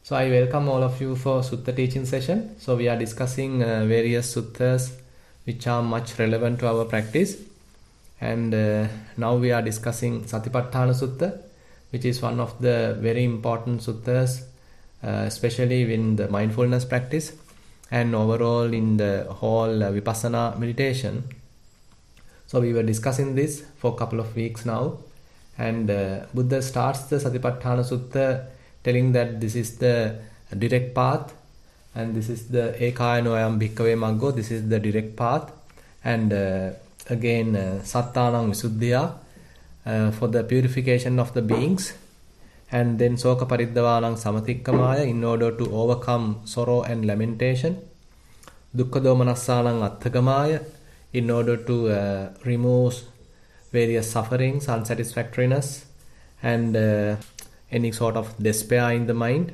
So I welcome all of you for Sutta teaching session. So we are discussing various suttas which are much relevant to our practice. And now we are discussing Satipatthana Sutta, which is one of the very important suttas, especially in the mindfulness practice and overall in the whole Vipassana meditation. So we were discussing this for a couple of weeks now. And Buddha starts the Satipatthana Sutta telling that this is the direct path and this is the ekayano ayam bhikkhave maggo, this is the direct path. And again, sattanam visuddhiya, for the purification of the beings. And then soka pariddavanam samatikkamaya, in order to overcome sorrow and lamentation. Dukkha domanassanam atthagamaya, in order to remove various sufferings, unsatisfactoriness, and any sort of despair in the mind.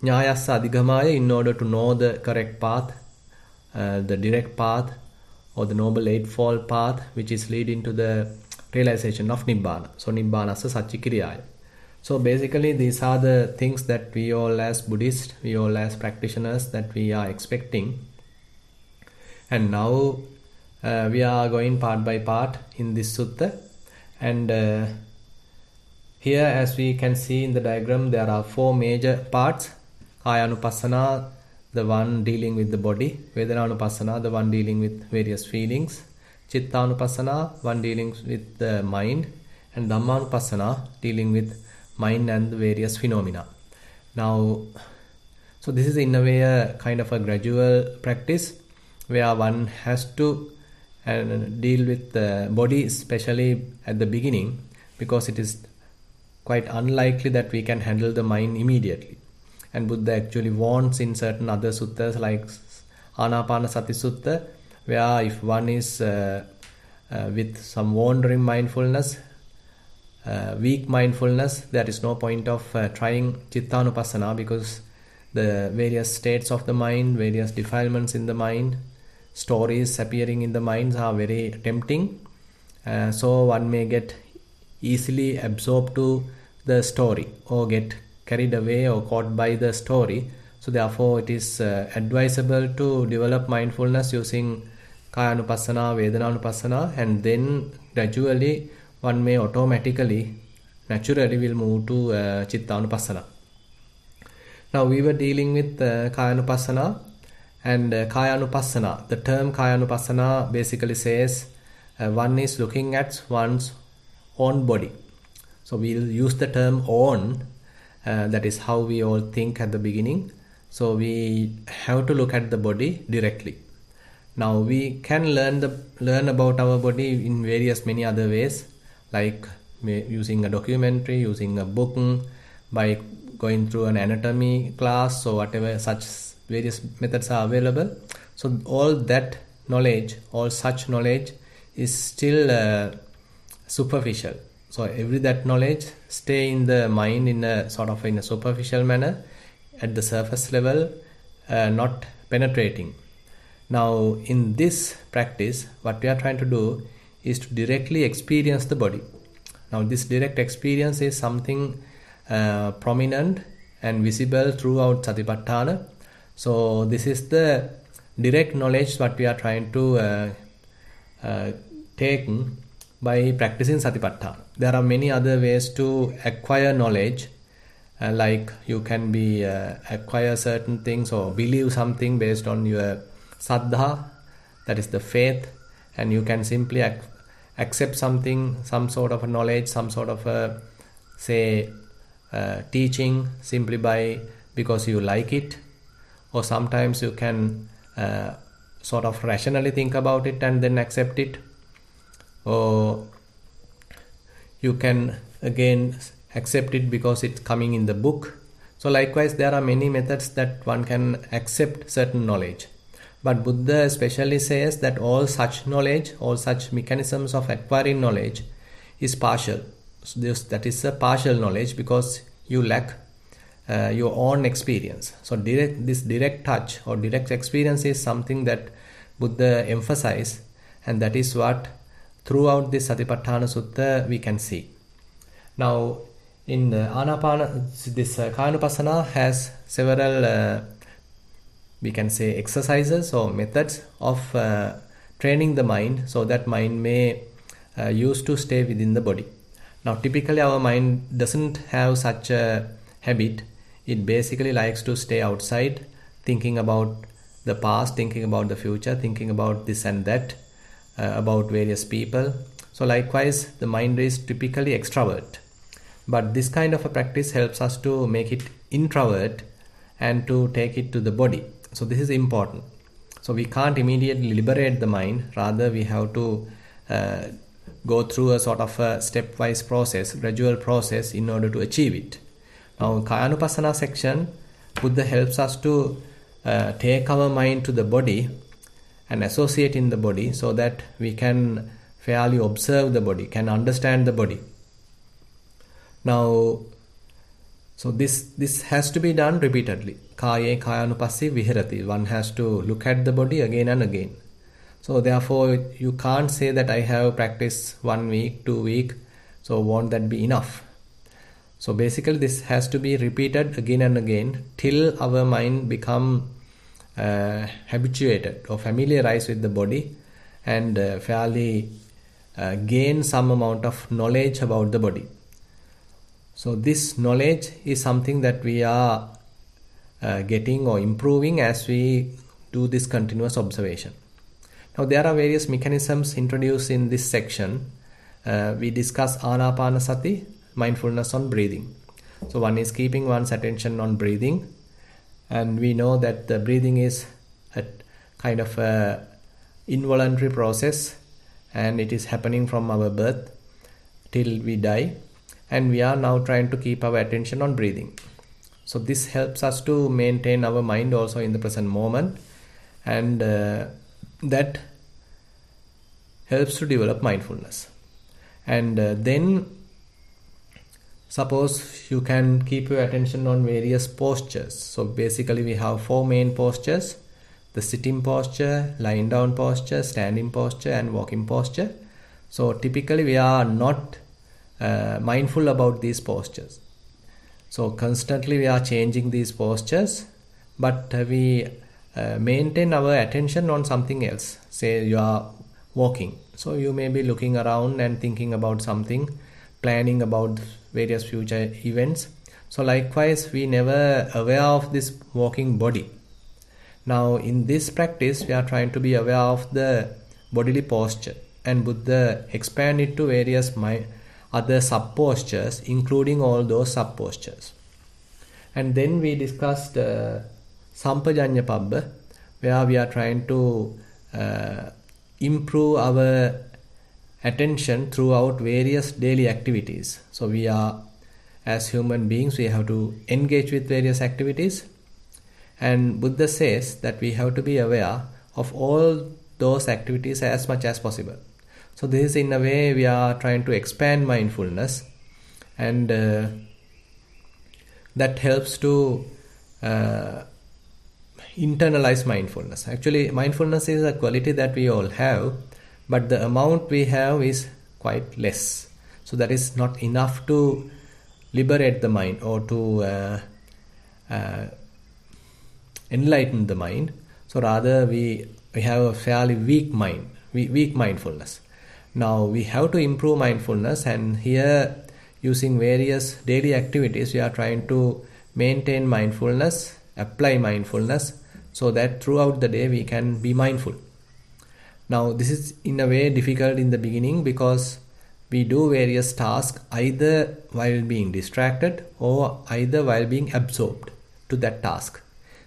Nyayassa adhigamaya, in order to know the correct path, the direct path or the noble eightfold path which is leading to the realization of Nibbana. So Nibbanassa Satchikiriyaya. So basically these are the things that we all as Buddhists, we all as practitioners, that we are expecting. And now we are going part by part in this sutta. And here, as we can see in the diagram, there are four major parts. Kayanupassana, the one dealing with the body. Vedananupassana, the one dealing with various feelings. Chittanupassana, one dealing with the mind. And Dhammanupassana, dealing with mind and the various phenomena. Now, so this is in a way a kind of a gradual practice where one has to deal with the body, especially at the beginning, because it is quite unlikely that we can handle the mind immediately. And Buddha actually warns in certain other suttas like Anapanasati Sutta, where if one is with some wandering mindfulness, weak mindfulness, there is no point of trying Chittanupassana, because the various states of the mind, various defilements in the mind, stories appearing in the minds are very tempting. So one may get easily absorbed to the story or get carried away or caught by the story. So therefore it is advisable to develop mindfulness using Kayanupassana, Vedananupassana, and then gradually one may automatically, naturally will move to Chittanupassana. Now we were dealing with Kayanupassana and Kayanupassana. The term Kayanupassana basically says one is looking at one's own body. So we'll use the term own, that is how we all think at the beginning. So we have to look at the body directly. Now we can learn about our body in various many other ways, like using a documentary, using a book, by going through an anatomy class or whatever, such various methods are available. So all that knowledge, all such knowledge is still superficial. So every that knowledge stay in the mind in a sort of in a superficial manner, at the surface level, not penetrating. Now in this practice, what we are trying to do is to directly experience the body. Now this direct experience is something prominent and visible throughout Satipatthana. So this is the direct knowledge what we are trying to take by practicing Satipatthana. There are many other ways to acquire knowledge, like you can be acquire certain things or believe something based on your saddha, that is the faith, and you can simply accept something, some sort of a knowledge, some sort of a teaching simply because you like it. Or sometimes you can sort of rationally think about it and then accept it. Or you can again accept it because it's coming in the book. So likewise, there are many methods that one can accept certain knowledge. But Buddha especially says that all such knowledge, all such mechanisms of acquiring knowledge is partial. So that is a partial knowledge because you lack your own experience. So this direct touch or direct experience is something that Buddha emphasized, and that is what throughout this Satipatthana Sutta we can see. Now in this Kayanupassana has several, we can say, exercises or methods of training the mind so that mind may use to stay within the body. Now, typically our mind doesn't have such a habit. It basically likes to stay outside, thinking about the past, thinking about the future, thinking about this and that, about various people. So likewise, the mind is typically extrovert. But this kind of a practice helps us to make it introvert and to take it to the body. So this is important. So we can't immediately liberate the mind. Rather, we have to go through a sort of a stepwise process, gradual process in order to achieve it. Now, Kayanupassana section, Buddha helps us to take our mind to the body and associate in the body so that we can fairly observe the body, can understand the body. Now, so this has to be done repeatedly. Kaye kayanupassi viharati. One has to look at the body again and again. So therefore, you can't say that I have practiced 1 week, 2 weeks. So won't that be enough? So basically, this has to be repeated again and again till our mind become habituated or familiarized with the body and fairly gain some amount of knowledge about the body. So this knowledge is something that we are getting or improving as we do this continuous observation. Now there are various mechanisms introduced in this section. We discuss Anapanasati, mindfulness on breathing. So one is keeping one's attention on breathing, and we know that the breathing is a kind of a involuntary process, and it is happening from our birth till we die, and we are now trying to keep our attention on breathing. So this helps us to maintain our mind also in the present moment, and that helps to develop mindfulness. And then suppose you can keep your attention on various postures. So basically we have 4 main postures: the sitting posture, lying down posture, standing posture, and walking posture. So typically we are not mindful about these postures. So constantly we are changing these postures, but we maintain our attention on something else. Say you are walking, so you may be looking around and thinking about something, planning about various future events. So likewise, we never aware of this walking body. Now in this practice, we are trying to be aware of the bodily posture, and Buddha expand it to various other sub postures, including all those sub postures. And then we discussed Sampajanya Pabbha, where we are trying to improve our attention throughout various daily activities. So we are, as human beings, we have to engage with various activities, and Buddha says that we have to be aware of all those activities as much as possible. So this is, in a way, we are trying to expand mindfulness, and that helps to internalize mindfulness. Actually, mindfulness is a quality that we all have, but the amount we have is quite less. So that is not enough to liberate the mind or to enlighten the mind. So rather we have a fairly weak mind, weak mindfulness. Now we have to improve mindfulness, and here using various daily activities we are trying to maintain mindfulness, apply mindfulness, so that throughout the day we can be mindful. Now this is in a way difficult in the beginning because we do various tasks either while being distracted or either while being absorbed to that task.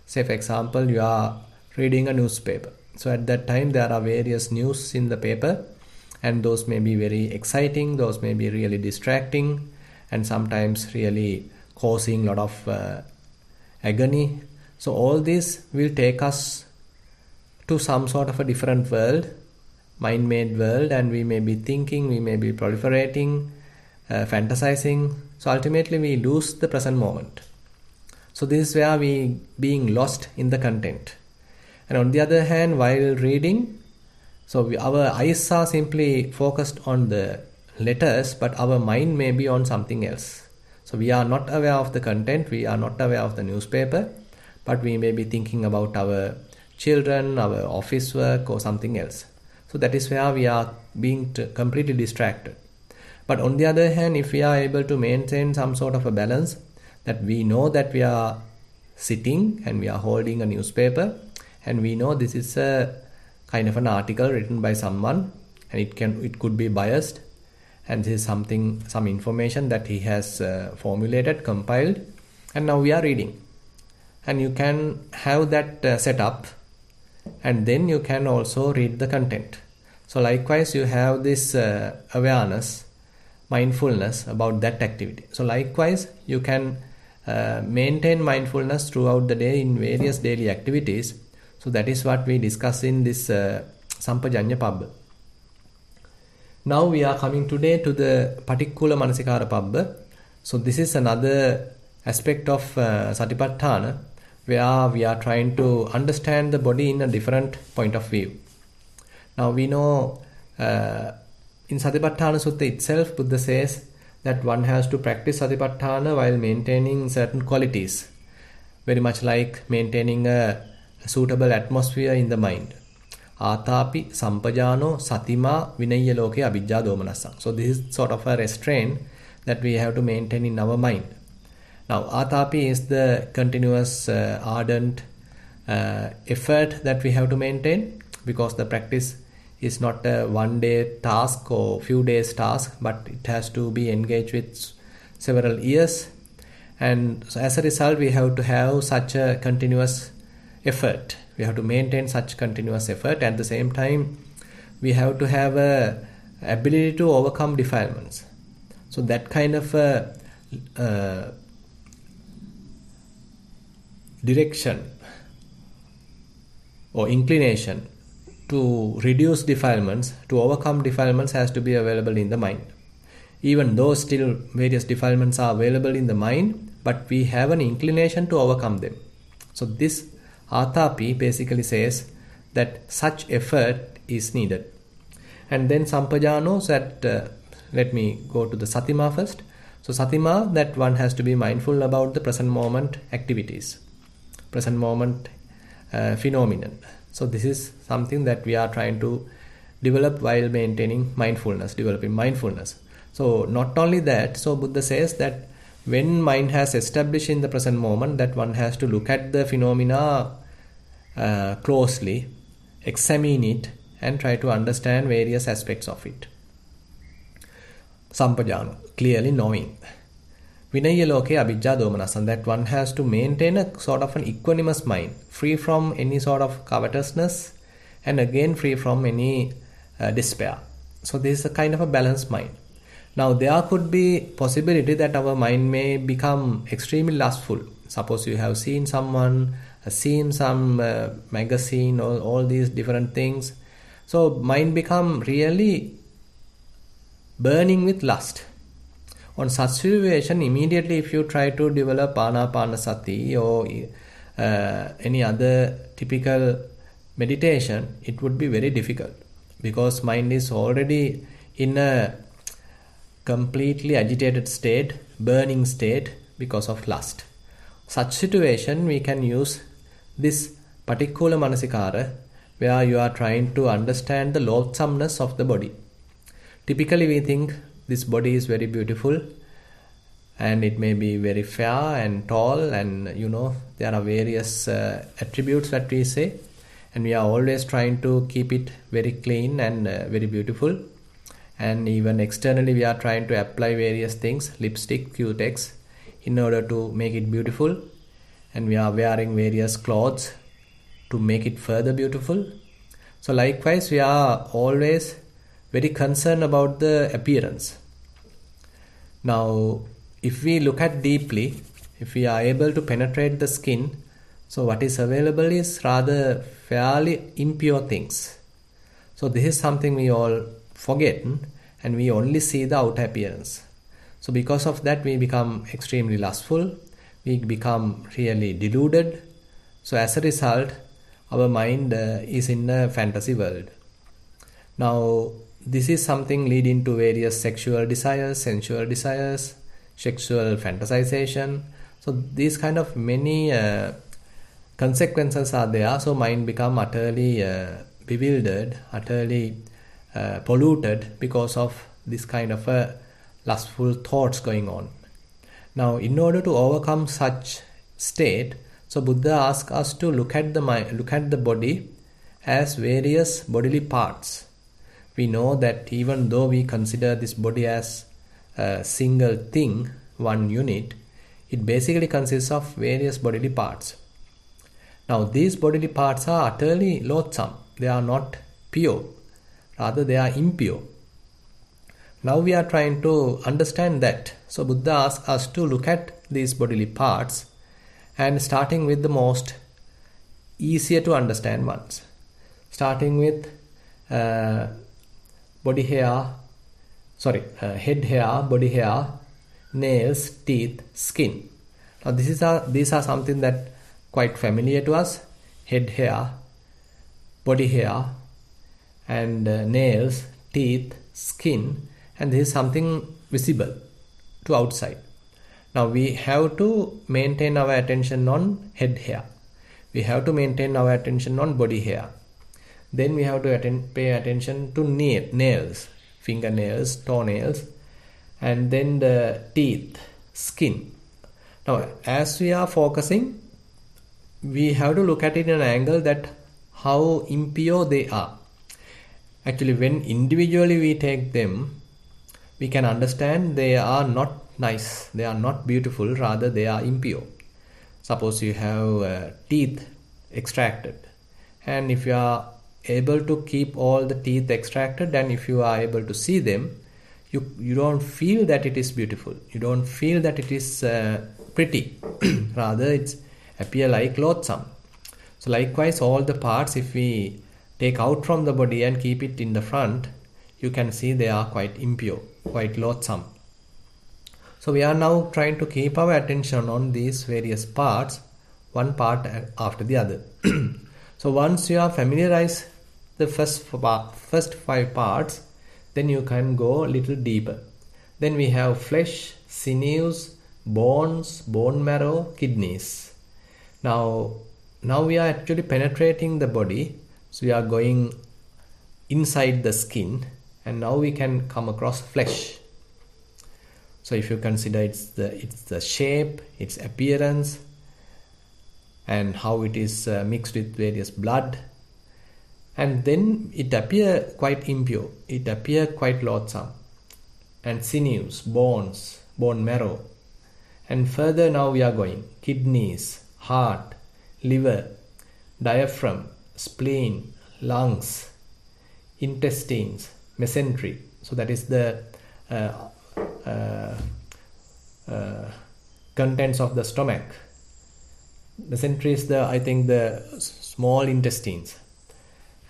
Say for example, you are reading a newspaper. So at that time there are various news in the paper, and those may be very exciting, those may be really distracting, and sometimes really causing a lot of agony. So all this will take us to some sort of a different world, mind-made world, and we may be thinking, we may be proliferating, fantasizing. So ultimately we lose the present moment. So this is where we being lost in the content. And on the other hand, while reading, our eyes are simply focused on the letters, but our mind may be on something else. So we are not aware of the content, we are not aware of the newspaper, but we may be thinking about our children, our office work, or something else. So that is where we are being completely distracted. But on the other hand, if we are able to maintain some sort of a balance, that we know that we are sitting and we are holding a newspaper, and we know this is a kind of an article written by someone, and it could be biased, and this is some information that he has formulated, compiled, and now we are reading. And you can have that set up, and then you can also read the content. So likewise, you have this awareness, mindfulness about that activity. So likewise, you can maintain mindfulness throughout the day in various daily activities. So that is what we discuss in this Sampajanya Pabbha. Now we are coming today to the Patikula Manasikara Pabbha. So this is another aspect of Satipatthana, where we are trying to understand the body in a different point of view. Now we know in Satipatthana Sutta itself, Buddha says that one has to practice Satipatthana while maintaining certain qualities, very much like maintaining a suitable atmosphere in the mind. Atapi sampajano satima vinaya loke abhijja domanassa. So this is sort of a restraint that we have to maintain in our mind. Now atapi is the continuous ardent effort that we have to maintain, because the practice is not a one-day task or few days task, but it has to be engaged with several years. And so as a result, we have to have such a continuous effort. We have to maintain such continuous effort. At the same time, we have to have a ability to overcome defilements. So that kind of direction or inclination to reduce defilements, to overcome defilements, has to be available in the mind. Even though still various defilements are available in the mind, but we have an inclination to overcome them. So this Atapi basically says that such effort is needed. And then Sampajano said, let me go to the Satima first. So Satima, that one has to be mindful about the present moment activities, present moment phenomenon. So this is something that we are trying to develop while maintaining mindfulness, developing mindfulness. So not only that, so Buddha says that when mind has established in the present moment, that one has to look at the phenomena closely, examine it, and try to understand various aspects of it. Sampajano, clearly knowing. Vinaya loke abhijja domanassa, that one has to maintain a sort of an equanimous mind, free from any sort of covetousness, and again free from any despair. So this is a kind of a balanced mind. Now there could be possibility that our mind may become extremely lustful. Suppose you have seen someone, seen some magazine, or all these different things. So mind become really burning with lust. On such situation, immediately if you try to develop Anapanasati or any other typical meditation, it would be very difficult, because mind is already in a completely agitated state, burning state because of lust. Such situation, we can use this particular manasikara, where you are trying to understand the loathsomeness of the body. Typically we think this body is very beautiful, and it may be very fair and tall, and there are various attributes that we say, and we are always trying to keep it very clean and very beautiful. And even externally we are trying to apply various things, lipstick, cutex, in order to make it beautiful, and we are wearing various clothes to make it further beautiful. So likewise, we are always very concerned about the appearance. Now if we look at deeply, if we are able to penetrate the skin, so what is available is rather fairly impure things. So this is something we all forget, and we only see the outer appearance. So because of that, we become extremely lustful, we become really deluded. So as a result, our mind is in a fantasy world. Now this is something leading to various sexual desires, sensual desires, sexual fantasization. So these kind of many consequences are there. So mind become utterly bewildered, utterly polluted because of this kind of lustful thoughts going on. Now, in order to overcome such state, so Buddha asks us to look at the body as various bodily parts. We know that even though we consider this body as a single thing, one unit, it basically consists of various bodily parts. Now, these bodily parts are utterly loathsome. They are not pure. Rather, they are impure. Now we are trying to understand that. So Buddha asks us to look at these bodily parts and starting with the most easier to understand ones. Starting with head hair, body hair, nails, teeth, skin. Now these are something that quite familiar to us. Head hair, body hair, and nails, teeth, skin, and this is something visible to outside. Now we have to maintain our attention on head hair. We have to maintain our attention on body hair. Then we have to pay attention to nails, fingernails, toenails, and then the teeth, skin. Now as we are focusing, we have to look at it in an angle that how impure they are. Actually, when individually we take them, we can understand they are not nice, they are not beautiful, rather they are impure. Suppose you have teeth extracted, and if you are able to keep all the teeth extracted and if you are able to see them, you don't feel that it is beautiful, you don't feel that it is pretty, rather it's appear like loathsome. So likewise, all the parts, if we take out from the body and keep it in the front, you can see they are quite impure, quite loathsome. So we are now trying to keep our attention on these various parts, one part after the other. So once you are familiarized the first 5 parts, then you can go a little deeper. Then we have flesh, sinews, bones, bone marrow, kidneys. Now we are actually penetrating the body. So we are going inside the skin, and now we can come across flesh. So if you consider it's the shape, its appearance, and how it is mixed with various blood, and then it appear quite impure, it appear quite loathsome. And sinews, bones, bone marrow, and further now we are going kidneys, heart, liver, diaphragm, spleen, lungs, intestines, mesentery. So that is the contents of the stomach. Mesentery is the small intestines.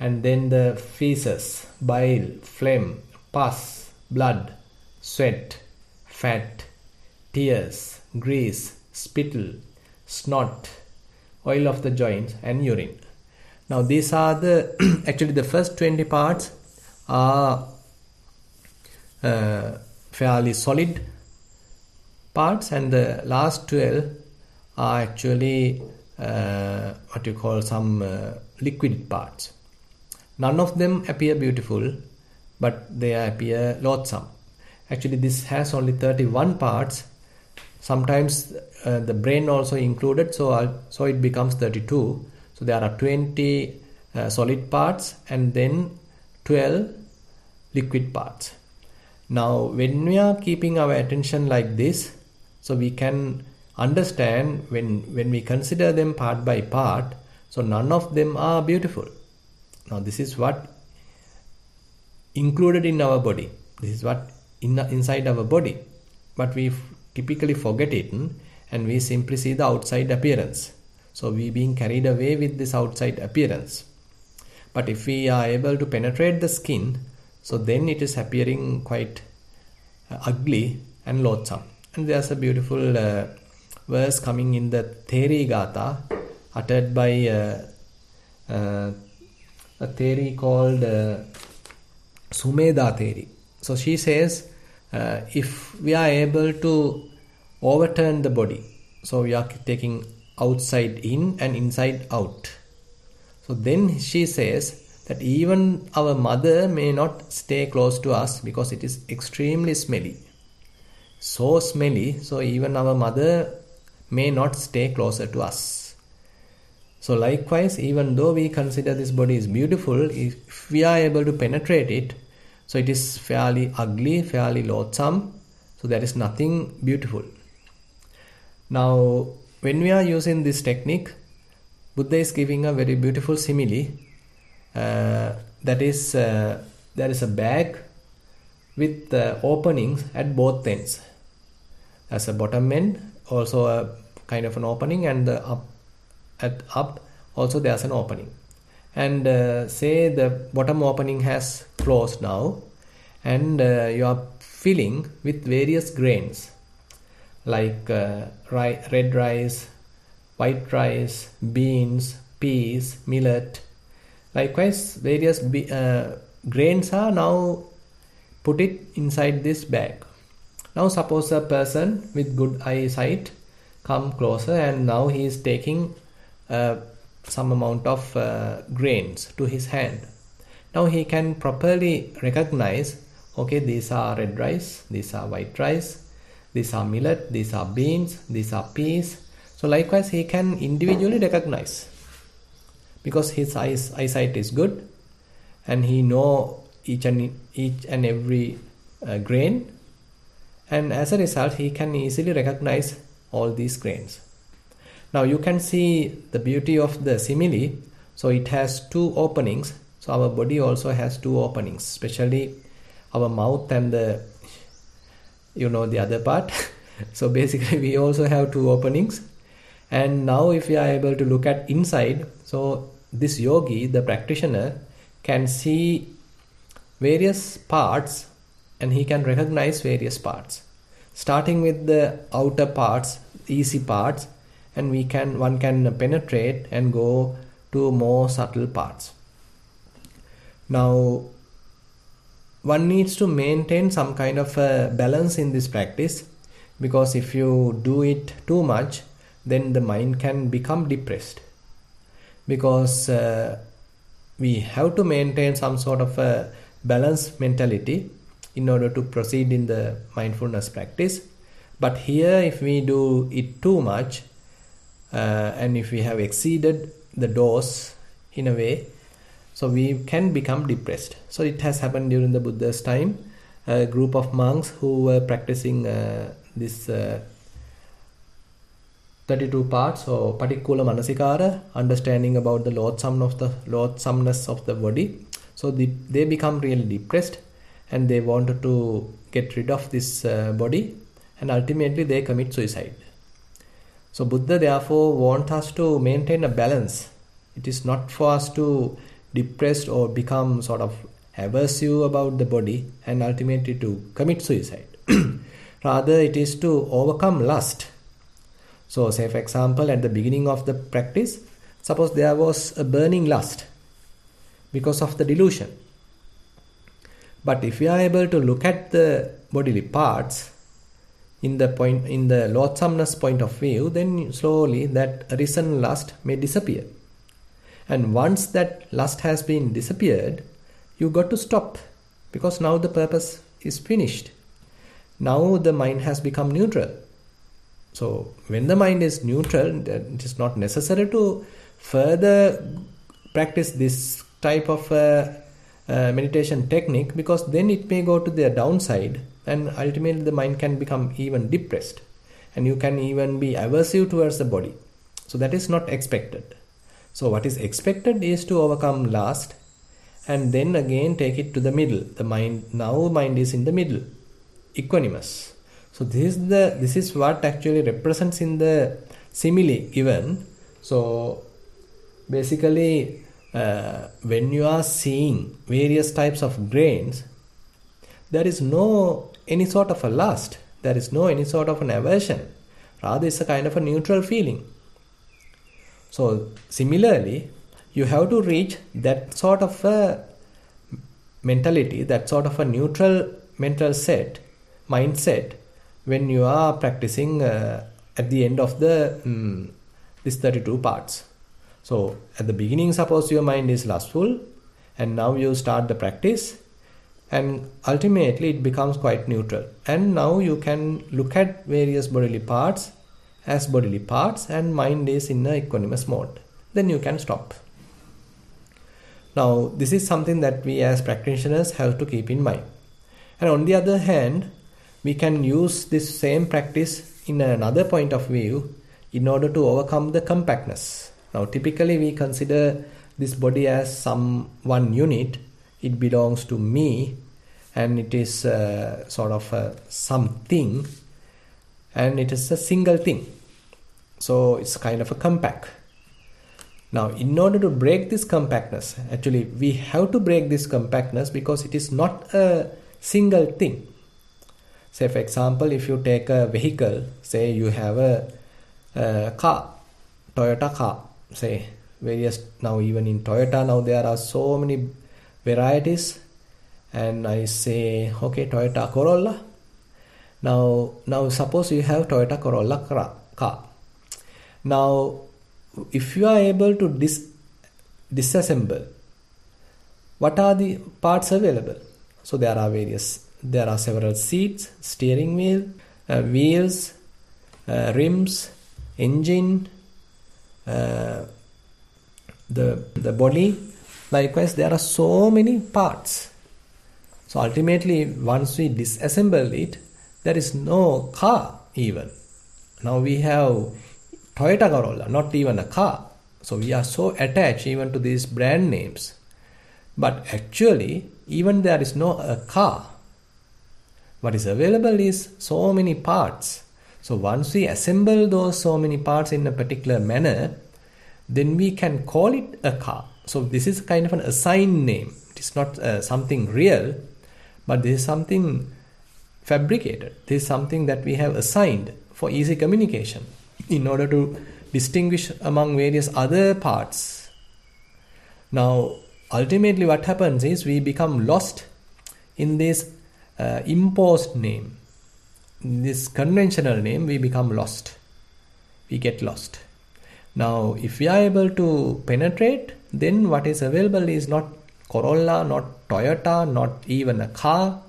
And then the feces, bile, phlegm, pus, blood, sweat, fat, tears, grease, spittle, snot, oil of the joints, and urine. Now these are actually the first 20 parts are fairly solid parts, and the last 12 are actually what you call some liquid parts. None of them appear beautiful, but they appear loathsome. Actually, this has only 31 parts. Sometimes the brain also included, so it becomes 32. So there are 20 solid parts and then 12 liquid parts. Now, when we are keeping our attention like this, so we can understand when we consider them part by part, so none of them are beautiful. Now, this is what included in our body. This is what inside our body. But we typically forget it and we simply see the outside appearance. So we being carried away with this outside appearance. But if we are able to penetrate the skin, so then it is appearing quite ugly and loathsome. And there's a beautiful verse coming in the Theri Gatha, uttered by a Theri called Sumedha Theri. So she says, if we are able to overturn the body. So we are taking outside in and inside out. So then she says that even our mother may not stay close to us because it is extremely smelly. So smelly, so even our mother may not stay closer to us. So likewise, even though we consider this body is beautiful, if we are able to penetrate it, so it is fairly ugly, fairly loathsome, so there is nothing beautiful. Now, when we are using this technique, Buddha is giving a very beautiful simile. That is, there is a bag with openings at both ends. As a bottom end, also a kind of an opening, and the up also there's an opening. And say the bottom opening has closed now, and you are filling with various grains like red rice, white rice, beans, peas, millet. Likewise, various grains are now put it inside this bag. Now suppose a person with good eyesight come closer, and now he is taking some amount of grains to his hand. Now he can properly recognize, okay, these are red rice, these are white rice, these are millet, these are beans, these are peas. So likewise he can individually recognize because his eyesight is good and he know each and every grain, and as a result he can easily recognize all these grains. Now you can see the beauty of the simile. So it has two openings. So our body also has two openings, especially our mouth and the other part. So basically we also have two openings. And now if we are able to look at inside, so this yogi, the practitioner, can see various parts and he can recognize various parts. Starting with the outer parts, easy parts, and one can penetrate and go to more subtle parts. Now, one needs to maintain some kind of a balance in this practice, because if you do it too much, then the mind can become depressed. Because we have to maintain some sort of a balanced mentality in order to proceed in the mindfulness practice. But here, if we do it too much, and if we have exceeded the dose in a way, so we can become depressed. So it has happened during the Buddha's time. A group of monks who were practicing this 32 parts or Patikula Manasikara, understanding about the loathsomeness of the body. So they become really depressed and they wanted to get rid of this body, and ultimately they commit suicide. So Buddha therefore wants us to maintain a balance. It is not for us to depressed or become sort of aversive about the body and ultimately to commit suicide. Rather, it is to overcome lust. So say for example, at the beginning of the practice, suppose there was a burning lust because of the delusion. But if we are able to look at the bodily parts in the loathsomeness point of view, then slowly that arisen lust may disappear. And once that lust has been disappeared, you got to stop, because now the purpose is finished. Now the mind has become neutral. So when the mind is neutral, it is not necessary to further practice this type of meditation technique, because then it may go to the downside and ultimately the mind can become even depressed and you can even be aversive towards the body. So that is not expected. So what is expected is to overcome lust and then again take it to the middle. The mind is in the middle, equanimous. So this is what actually represents in the simile given. So basically, when you are seeing various types of grains, there is no any sort of a lust, there is no any sort of an aversion. Rather, it's a kind of a neutral feeling. So similarly, you have to reach that sort of a mentality, that sort of a neutral mental mindset, when you are practicing at the end of the these 32 parts. So at the beginning, suppose your mind is lustful, and now you start the practice, and ultimately it becomes quite neutral. And now you can look at various bodily parts as bodily parts, and mind is in a equanimous mode. Then you can stop. Now this is something that we as practitioners have to keep in mind. And on the other hand, we can use this same practice in another point of view in order to overcome the compactness. Now typically we consider this body as one unit. It belongs to me, and it is sort of something, and it is a single thing. So it's kind of a compact. Now in order to break this compactness, actually we have to break this compactness because it is not a single thing. Say for example, if you take a vehicle, say you have a car, Toyota car, say various, now even in Toyota now there are so many varieties, and I say okay, Toyota Corolla. Now suppose you have Toyota Corolla car. Now if you are able to disassemble, what are the parts available? So there are several seats, steering wheel, wheels, rims, engine, the body. Likewise, there are so many parts. So ultimately, once we disassemble it, there is no car even. Now we have Toyota Corolla, not even a car. So we are so attached even to these brand names. But actually, even there is no car. What is available is so many parts. So once we assemble those so many parts in a particular manner, then we can call it a car. So this is kind of an assigned name. It is not something real, but this is something fabricated. This is something that we have assigned for easy communication in order to distinguish among various other parts. Now, ultimately what happens is we become lost in this imposed name. In this conventional name, we become lost. We get lost. Now, if we are able to penetrate, then what is available is not Corolla, not Toyota, not even a car,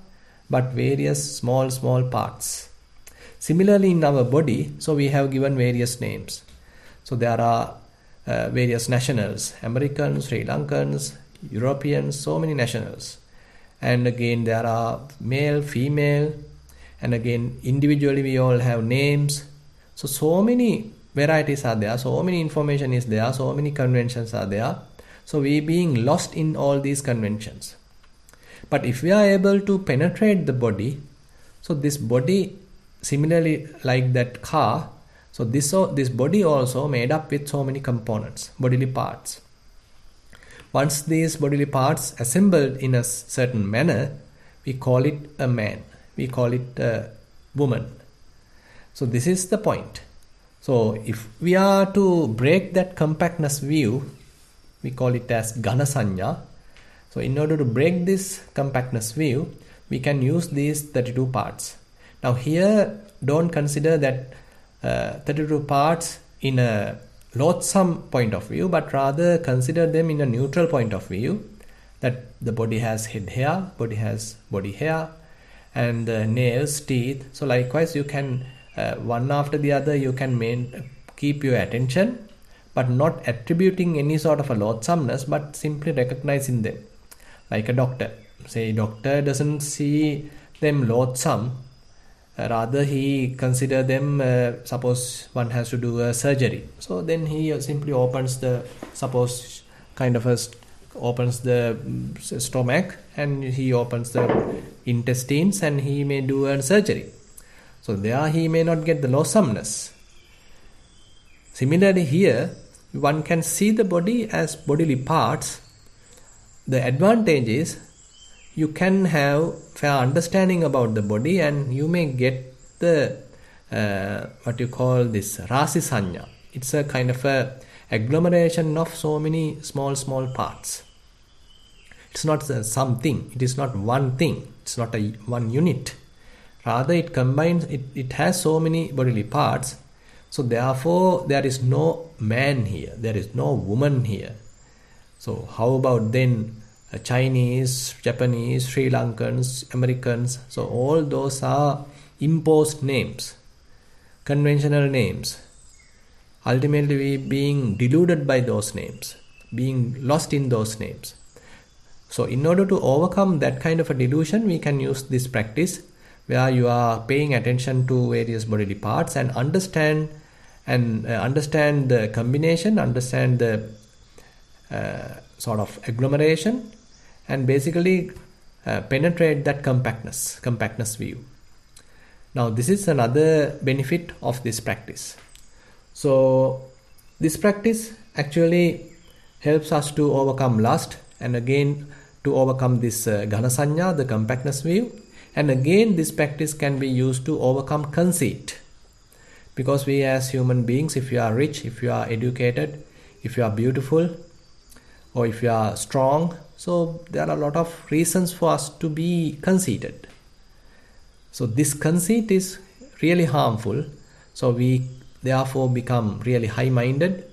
but various small parts. Similarly, in our body, so we have given various names. So there are various nationals, Americans, Sri Lankans, Europeans, so many nationals. And again, there are male, female, and again, individually we all have names. So many varieties are there, so many information is there, so many conventions are there. So we being lost in all these conventions. But if we are able to penetrate the body, so this body, similarly like that car, so this body also made up with so many components, bodily parts. Once these bodily parts assembled in a certain manner, we call it a man, we call it a woman. So this is the point. So if we are to break that compactness view, we call it as Gana Sanya. So in order to break this compactness view, we can use these 32 parts. Now here, don't consider that 32 parts in a loathsome point of view, but rather consider them in a neutral point of view, that the body has head hair, body has body hair, and nails, teeth. So likewise, you can one after the other, you can keep your attention, but not attributing any sort of a loathsomeness, but simply recognizing them. Like a doctor. Say doctor doesn't see them loathsome, rather he consider them, suppose one has to do a surgery. So then he simply opens the, suppose kind of opens the stomach, and he opens the intestines, and he may do a surgery. So there he may not get the loathsomeness. Similarly here, one can see the body as bodily parts. The advantage is you can have fair understanding about the body, and you may get the what you call this Rasi Sanya. It's a kind of a agglomeration of so many small parts. It's not something. It is not one thing. It's not one unit. Rather, it combines, it has so many bodily parts. So therefore, there is no man here, there is no woman here. So how about then Chinese, Japanese, Sri Lankans, Americans? So all those are imposed names, conventional names. Ultimately, we being deluded by those names, being lost in those names. So in order to overcome that kind of a delusion, we can use this practice where you are paying attention to various bodily parts and understand the combination, understand the sort of agglomeration, and basically penetrate that compactness view. Now this is another benefit of this practice. So this practice actually helps us to overcome lust, and again to overcome this ghana sanya, the compactness view. And again, this practice can be used to overcome conceit. Because we as human beings, if you are rich, if you are educated, if you are beautiful, or if you are strong, so there are a lot of reasons for us to be conceited. So this conceit is really harmful. So we therefore become really high-minded,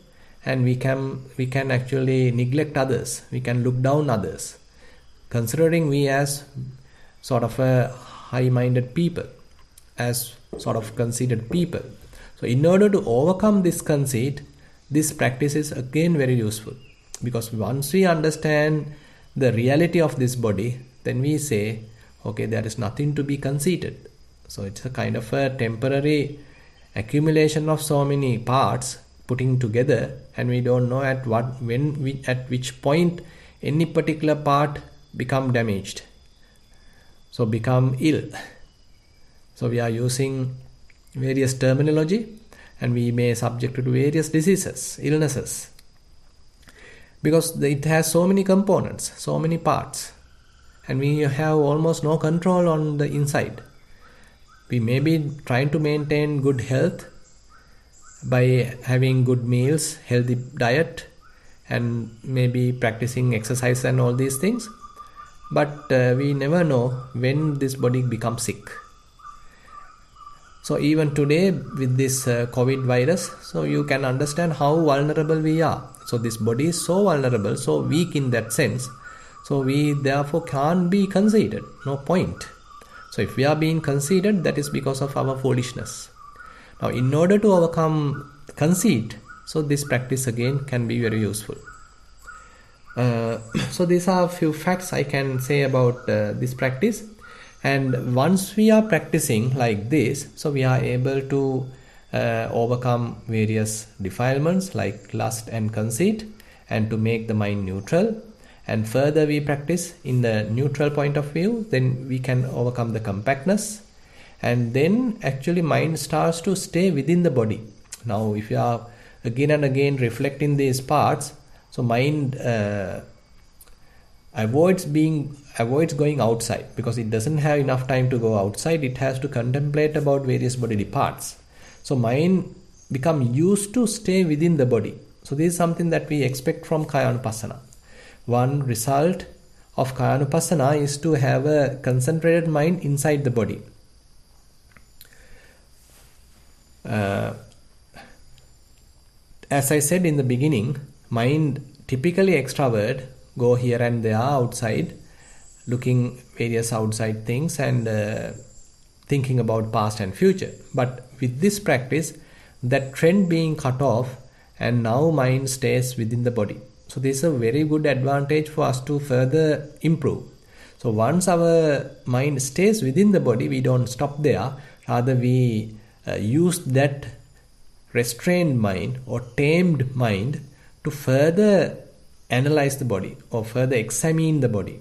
and we can actually neglect others. We can look down others, considering we as sort of a high-minded people, as sort of conceited people. So in order to overcome this conceit, this practice is again very useful, because once we understand the reality of this body, then we say, okay, there is nothing to be conceited. So it's a kind of a temporary accumulation of so many parts putting together, and we don't know at which point any particular part become damaged, so become ill. So we are using various terminology, and we may subject to various diseases, illnesses, because it has so many components, so many parts, and we have almost no control on the inside. We may be trying to maintain good health by having good meals, healthy diet, and maybe practicing exercise and all these things, but we never know when this body becomes sick. So even today with this COVID virus, so you can understand how vulnerable we are. So this body is so vulnerable, so weak in that sense. So we therefore can't be conceited, no point. So if we are being conceited, that is because of our foolishness. Now in order to overcome conceit, so this practice again can be very useful. So these are a few facts I can say about this practice. And once we are practicing like this, so we are able to overcome various defilements like lust and conceit, and to make the mind neutral. And further we practice in the neutral point of view, then we can overcome the compactness, and then actually mind starts to stay within the body. Now if you are again and again reflecting these parts, so mind avoids going outside, because it doesn't have enough time to go outside. It has to contemplate about various bodily parts. So mind become used to stay within the body. So this is something that we expect from Kayanupassana. One result of Kayanupassana is to have a concentrated mind inside the body. As I said in the beginning, mind typically extrovert, go here and there outside, looking various outside things and thinking about past and future. But with this practice, that trend being cut off, and now mind stays within the body. So this is a very good advantage for us to further improve. So once our mind stays within the body, we don't stop there. Rather we use that restrained mind or tamed mind to further analyze the body or further examine the body.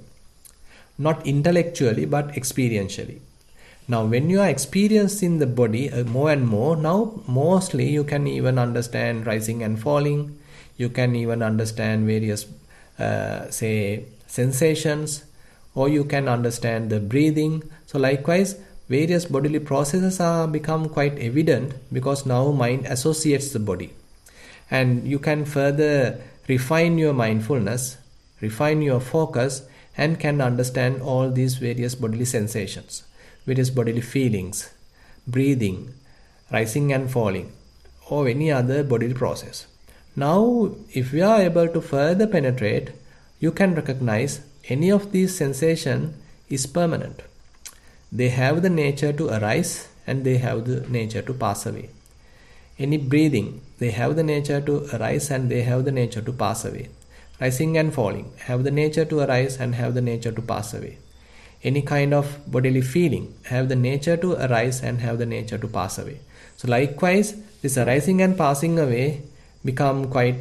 Not intellectually but experientially. Now when you are experiencing the body more and more, now mostly you can even understand rising and falling. You can even understand various say sensations, or you can understand the breathing. So likewise various bodily processes are become quite evident, because now mind associates the body, and you can further refine your mindfulness, refine your focus, and can understand all these various bodily sensations. various bodily feelings, breathing, rising and falling, or any other bodily process. Now, if we are able to further penetrate, you can recognize any of these sensations is permanent. They have the nature to arise and they have the nature to pass away. Any breathing, they have the nature to arise and they have the nature to pass away. Rising and falling have the nature to arise and have the nature to pass away. Any kind of bodily feeling have the nature to arise and have the nature to pass away. So likewise, this arising and passing away become quite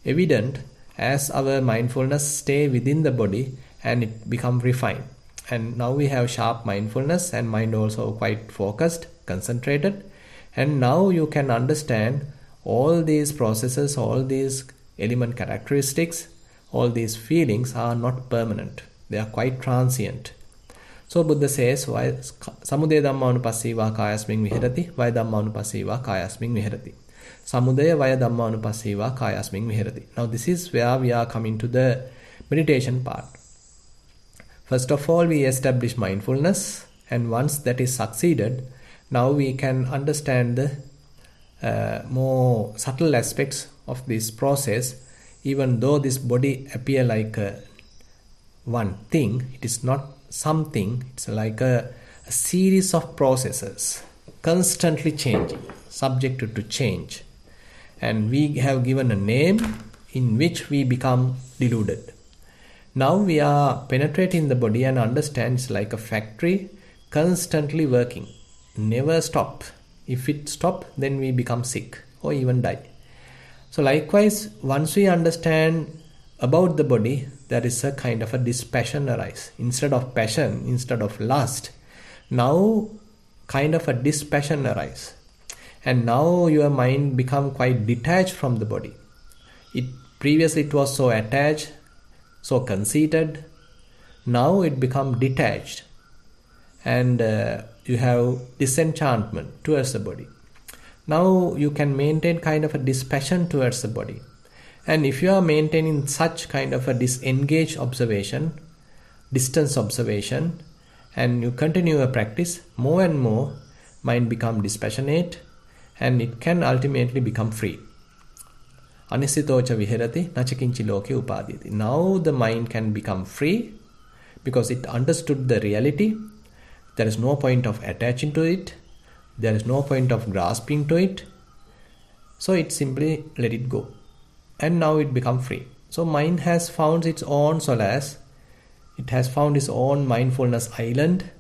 evident as our mindfulness stay within the body and it become refined. And now we have sharp mindfulness and mind also quite focused, concentrated. And now you can understand all these processes, all these element characteristics, all these feelings are not permanent. They are quite transient. So Buddha says, Samudaya Dhammanupassīvā kāyasmiṃ viharati, Vaya Dhammanupassīvā kāyasmiṃ viharati. Samudaya Vaya Dhammanupassīvā kāyasmiṃ viharati. Now this is where we are coming to the meditation part. First of all, we establish mindfulness, and once that is succeeded, now we can understand the more subtle aspects of this process. Even though this body appear like one thing, it is not something. It's like a series of processes constantly changing, subjected to change. And we have given a name in which we become deluded. Now we are penetrating the body and understand it's like a factory constantly working, never stop. If it stop, then we become sick or even die. So likewise, once we understand about the body, there is a kind of a dispassion arise. Instead of passion, instead of lust, now kind of a dispassion arise. And now your mind become quite detached from the body. Previously it was so attached, so conceited. Now it become detached. And you have disenchantment towards the body. Now you can maintain kind of a dispassion towards the body. And if you are maintaining such kind of a disengaged observation, distance observation, and you continue a practice, more and more mind become dispassionate and it can ultimately become free. Anisitocha viharati nachakinchi loke upaditi. Now the mind can become free because it understood the reality. There is no point of attaching to it. There is no point of grasping to it. So it simply let it go. And now it become free. So mind has found its own solace. It has found its own mindfulness island,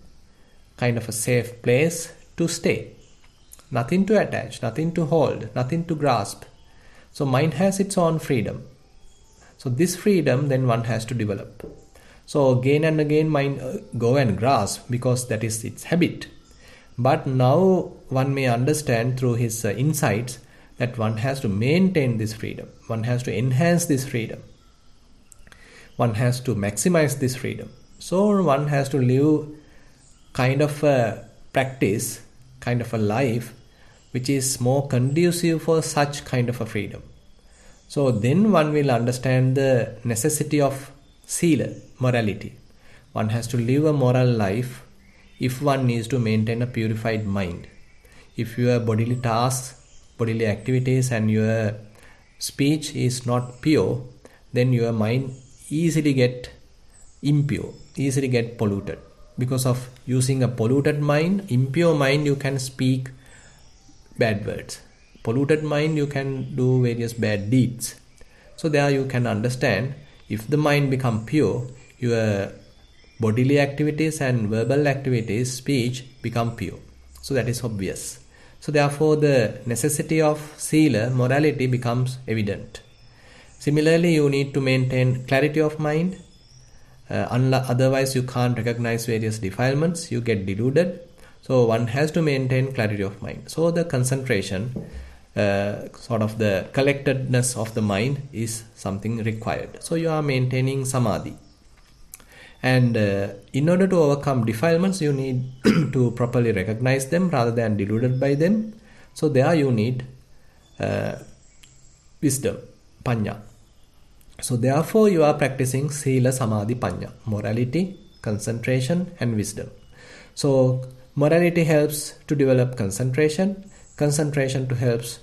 kind of a safe place to stay. Nothing to attach, nothing to hold, nothing to grasp. So mind has its own freedom. So this freedom then one has to develop. So again and again mind go and grasp because that is its habit. But now one may understand through his insights that one has to maintain this freedom. One has to enhance this freedom. One has to maximize this freedom. So one has to live kind of a practice, kind of a life which is more conducive for such kind of a freedom. So then one will understand the necessity of sila, morality. One has to live a moral life if one needs to maintain a purified mind. If your bodily tasks, bodily activities and your speech is not pure, then your mind easily get impure, easily get polluted. Because of using a polluted mind, impure mind, you can speak bad words. Polluted mind, you can do various bad deeds. So there you can understand, if the mind become pure, your bodily activities and verbal activities, speech become pure. So that is obvious. So therefore the necessity of sila, morality becomes evident. Similarly, you need to maintain clarity of mind. Otherwise you can't recognize various defilements. You get deluded. So one has to maintain clarity of mind. So the concentration, sort of the collectedness of the mind is something required. So you are maintaining samadhi. And in order to overcome defilements, you need to properly recognize them rather than deluded by them. So there you need wisdom, panya. So therefore you are practicing sila, samadhi, panya, morality, concentration and wisdom. So morality helps to develop concentration. Concentration helps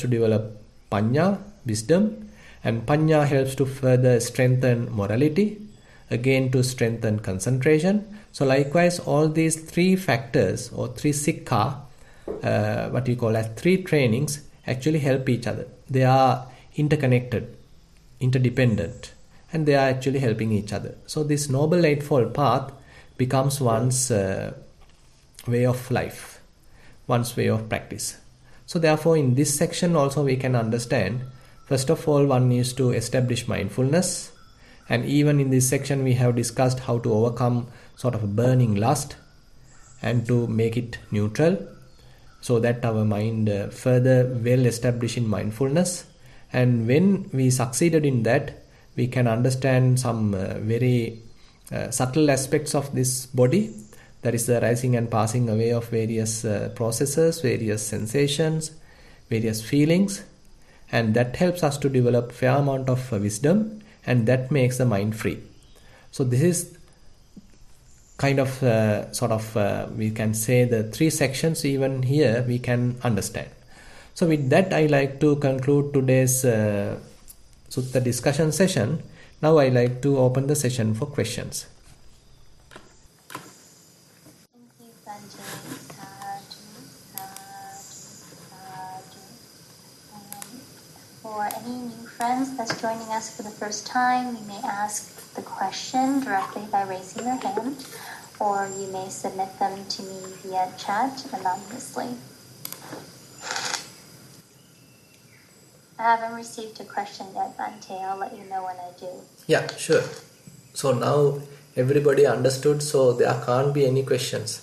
to develop panya, wisdom, and panya helps to further strengthen morality, again to strengthen concentration. So likewise, all these three factors or three sikha, what you call as three trainings, actually help each other. They are interconnected, interdependent, and they are actually helping each other. So this Noble Eightfold Path becomes one's way of life, one's way of practice. So therefore, in this section also we can understand, first of all, one needs to establish mindfulness. And even in this section we have discussed how to overcome sort of a burning lust and to make it neutral, so that our mind further well established in mindfulness. And when we succeeded in that, we can understand some very subtle aspects of this body, that is the rising and passing away of various processes, various sensations, various feelings, and that helps us to develop fair amount of wisdom, and that makes the mind free. So this is kind of we can say the three sections even here we can understand. So with that, I like to conclude today's Sutta discussion session. Now I like to open the session for questions. Thank you, Sanjay. Sadhu. For any new friends that's joining us for the first time, you may ask the question directly by raising your hand, or you may submit them to me via chat anonymously. I haven't received a question yet, Bante. I'll let you know when I do. Yeah, sure. So now everybody understood, so there can't be any questions.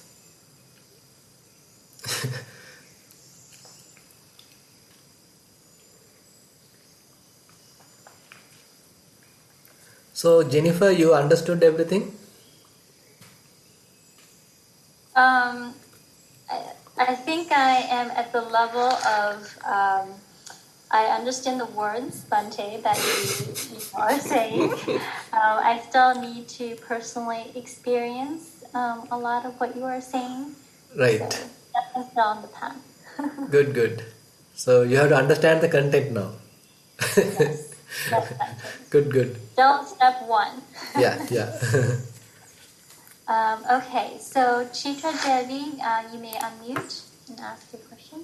So Jennifer, you understood everything? I think I am at the level of I understand the words, Bante, that you are saying. I still need to personally experience a lot of what you are saying. Right. So that's still on the path. Good. So you have to understand the content now. Yes. Good. Still step one. Yeah. Okay, so Chitra Devi, you may unmute and ask your question.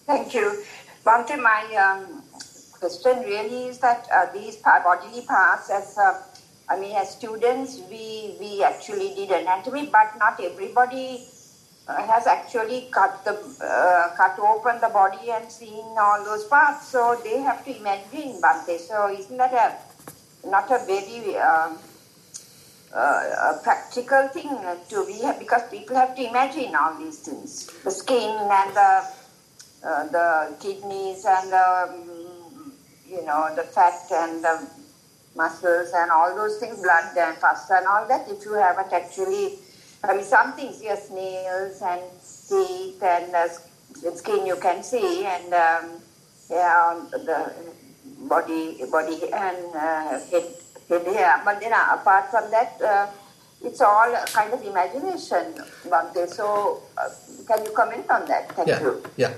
Thank you. Bhante, my question really is that these bodily parts, as students, we actually did anatomy, but not everybody has actually cut open the body and seen all those parts. So they have to imagine, Bhante. So isn't that not a very a practical thing to be, because people have to imagine all these things, the skin and the kidneys and the fat and the muscles and all those things, blood and pus and all that. If you haven't actually, some things, yes, nails and teeth and skin you can see, and the body and head here. But then apart from that, it's all kind of imagination, Bhante. So can you comment on that? Thank you. Yeah.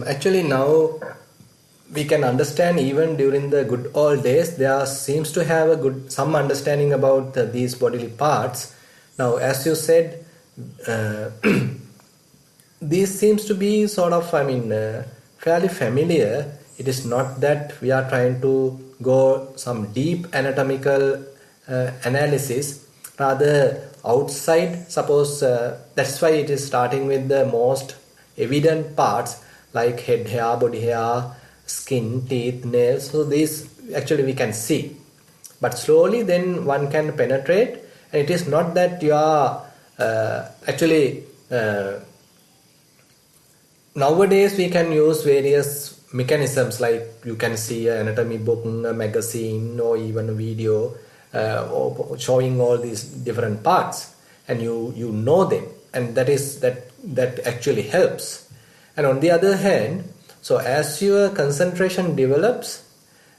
Actually now we can understand, even during the good old days, there seems to have some understanding about these bodily parts. Now, as you said, these seems to be sort of, fairly familiar. It is not that we are trying to go some deep anatomical analysis. Rather, outside, suppose that's why it is starting with the most evident parts like head hair, body hair, skin, teeth, nails. So these actually we can see, but slowly then one can penetrate, and it is not that you are nowadays we can use various mechanisms, like you can see an anatomy book, a magazine, or even a video showing all these different parts, and you know them, and that actually helps. And on the other hand, so as your concentration develops,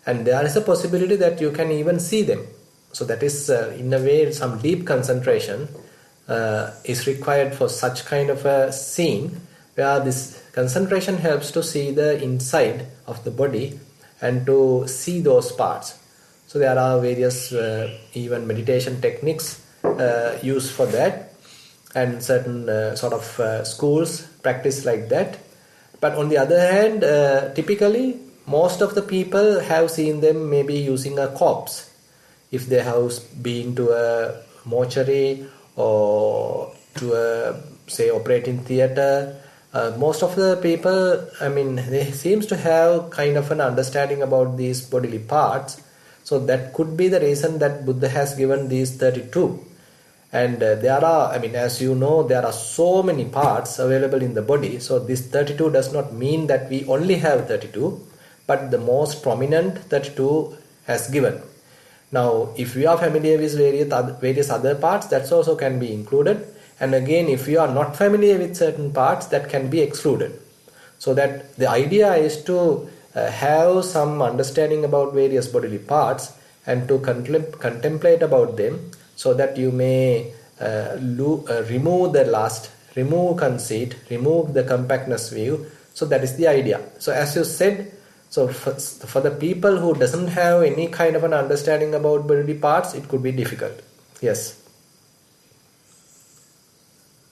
and there is a possibility that you can even see them. So that is in a way some deep concentration. is required for such kind of a scene, where this concentration helps to see the inside of the body and to see those parts. So there are various even meditation techniques used for that, and certain sort of schools practice like that. But on the other hand, typically most of the people have seen them maybe using a corpse. If they have been to a mortuary or to a, say, operating theatre, most of the people, I mean, they seems to have kind of an understanding about these bodily parts. So that could be the reason that Buddha has given these 32. And there are, I mean, as you know, there are so many parts available in the body. So this 32 does not mean that we only have 32, but the most prominent 32 has given. Now, if you are familiar with various other parts, that also can be included. And again, if you are not familiar with certain parts, that can be excluded. So that the idea is to have some understanding about various bodily parts and to contemplate about them, so that you may remove the lust, remove conceit, remove the compactness view. So that is the idea. So as you said, so for the people who doesn't have any kind of an understanding about bodily parts, it could be difficult. Yes.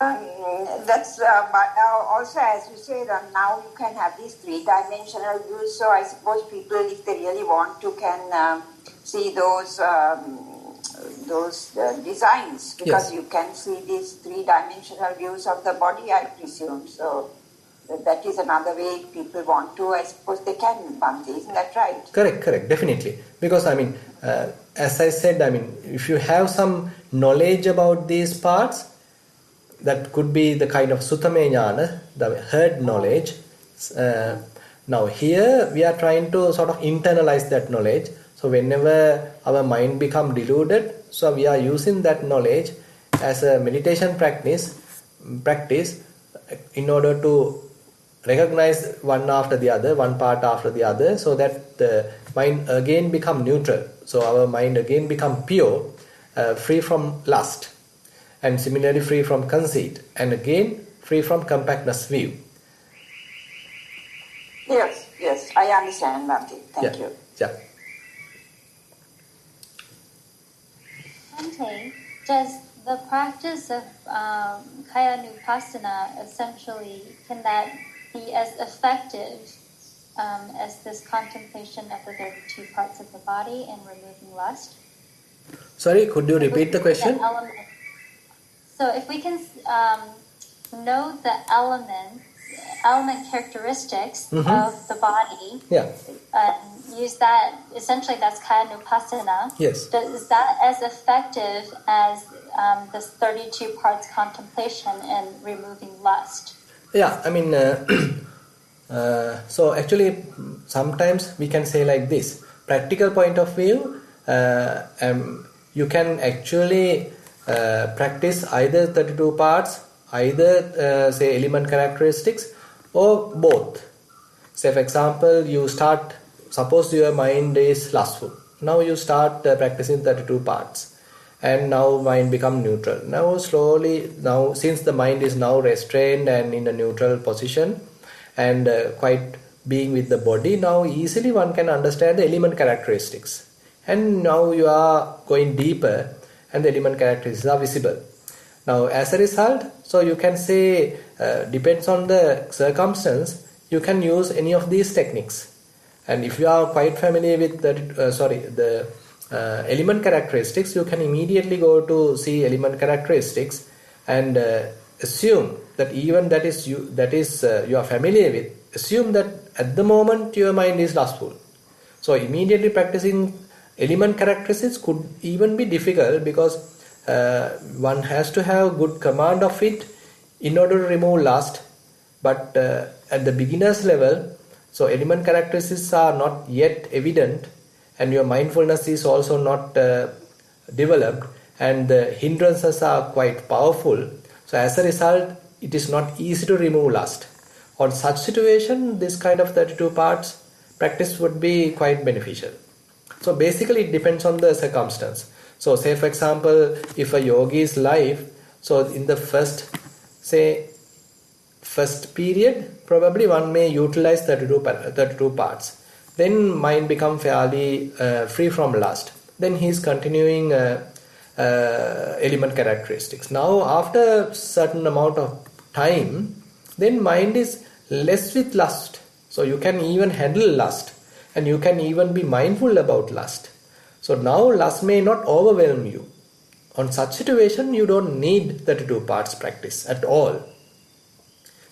That's but also, as you say, that now you can have these three-dimensional views. So I suppose people, if they really want to, can see those designs, because Yes. you can see these three-dimensional views of the body, I presume. So that is another way people want to, I suppose they can, Bhante. Isn't that right? Correct, definitely. Because I mean, as I said, I mean, if you have some knowledge about these parts, that could be the kind of Suttame Jnana, the heard knowledge. Now here we are trying to sort of internalize that knowledge. So whenever our mind becomes deluded, so we are using that knowledge as a meditation practice in order to recognize one after the other, one part after the other, so that the mind again become neutral. So our mind again become pure, free from lust, and similarly free from conceit, and again free from compactness view. Yes, I understand, Bhante. Thank you. Yeah. Bhante, does the practice of Kayanupassana essentially, can that be as effective as this contemplation of the 32 parts of the body and removing lust? Sorry, could you repeat the question? So if we can know the element characteristics of the body, use that, essentially that's Kayanupassana. Yes. Is that as effective as this 32 parts contemplation and removing lust? Yeah, I mean, so actually sometimes we can say like this. Practical point of view, you can actually practice either 32 parts, either say element characteristics, or both. Say for example, you start, suppose your mind is lustful. Now you start practicing 32 parts, and now mind become neutral. Now slowly, now since the mind is now restrained and in a neutral position and quite being with the body, now easily one can understand the element characteristics. And now you are going deeper and the element characteristics are visible. Now as a result, so you can say, depends on the circumstance, you can use any of these techniques. And if you are quite familiar with the element characteristics, you can immediately go to see element characteristics and assume that even that is you are familiar with, assume that at the moment your mind is lustful. So immediately practicing element characteristics could even be difficult, because one has to have good command of it in order to remove lust. But at the beginner's level, so element characteristics are not yet evident, and your mindfulness is also not developed, and the hindrances are quite powerful. So as a result, it is not easy to remove lust. On such situation, this kind of 32 parts practice would be quite beneficial. So basically it depends on the circumstance. So say for example, if a yogi's life So in the first period, probably one may utilize 32 parts. Then mind become fairly free from lust. Then he is continuing element characteristics. Now after certain amount of time, then mind is less with lust. So you can even handle lust, and you can even be mindful about lust. So now lust may not overwhelm you. On such situation, you don't need 32 parts practice at all.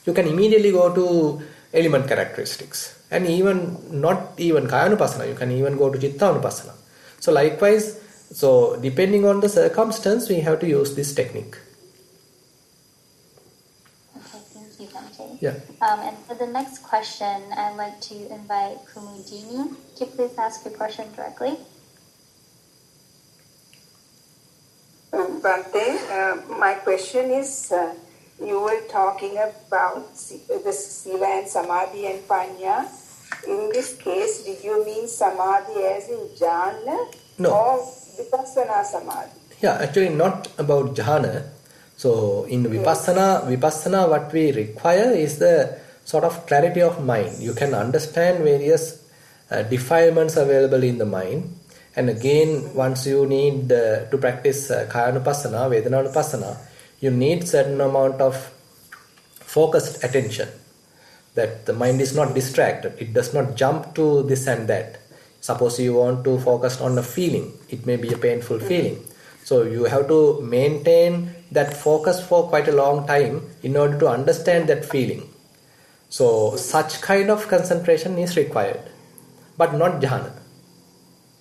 You can immediately go to element characteristics, and even not even Kayanupassana, you can even go to Chittanupassana. So likewise, so depending on the circumstance, we have to use this technique. Okay, thank you, Bhante. Yeah. And for the next question, I'd like to invite Kumudini. Could you please ask your question directly? Bhante, my question is, you were talking about the Sila and Samadhi and Panya. In this case, did you mean Samadhi as in Jhana? No. Or Vipassana Samadhi? Yeah, actually not about jhana. So in Vipassana, what we require is the sort of clarity of mind. You can understand various defilements available in the mind. And again, once you need to practice Kayanupassana, Vedananupassana, you need certain amount of focused attention. That the mind is not distracted. It does not jump to this and that. Suppose you want to focus on a feeling. It may be a painful feeling. So you have to maintain that focus for quite a long time in order to understand that feeling. So such kind of concentration is required. But not jhana.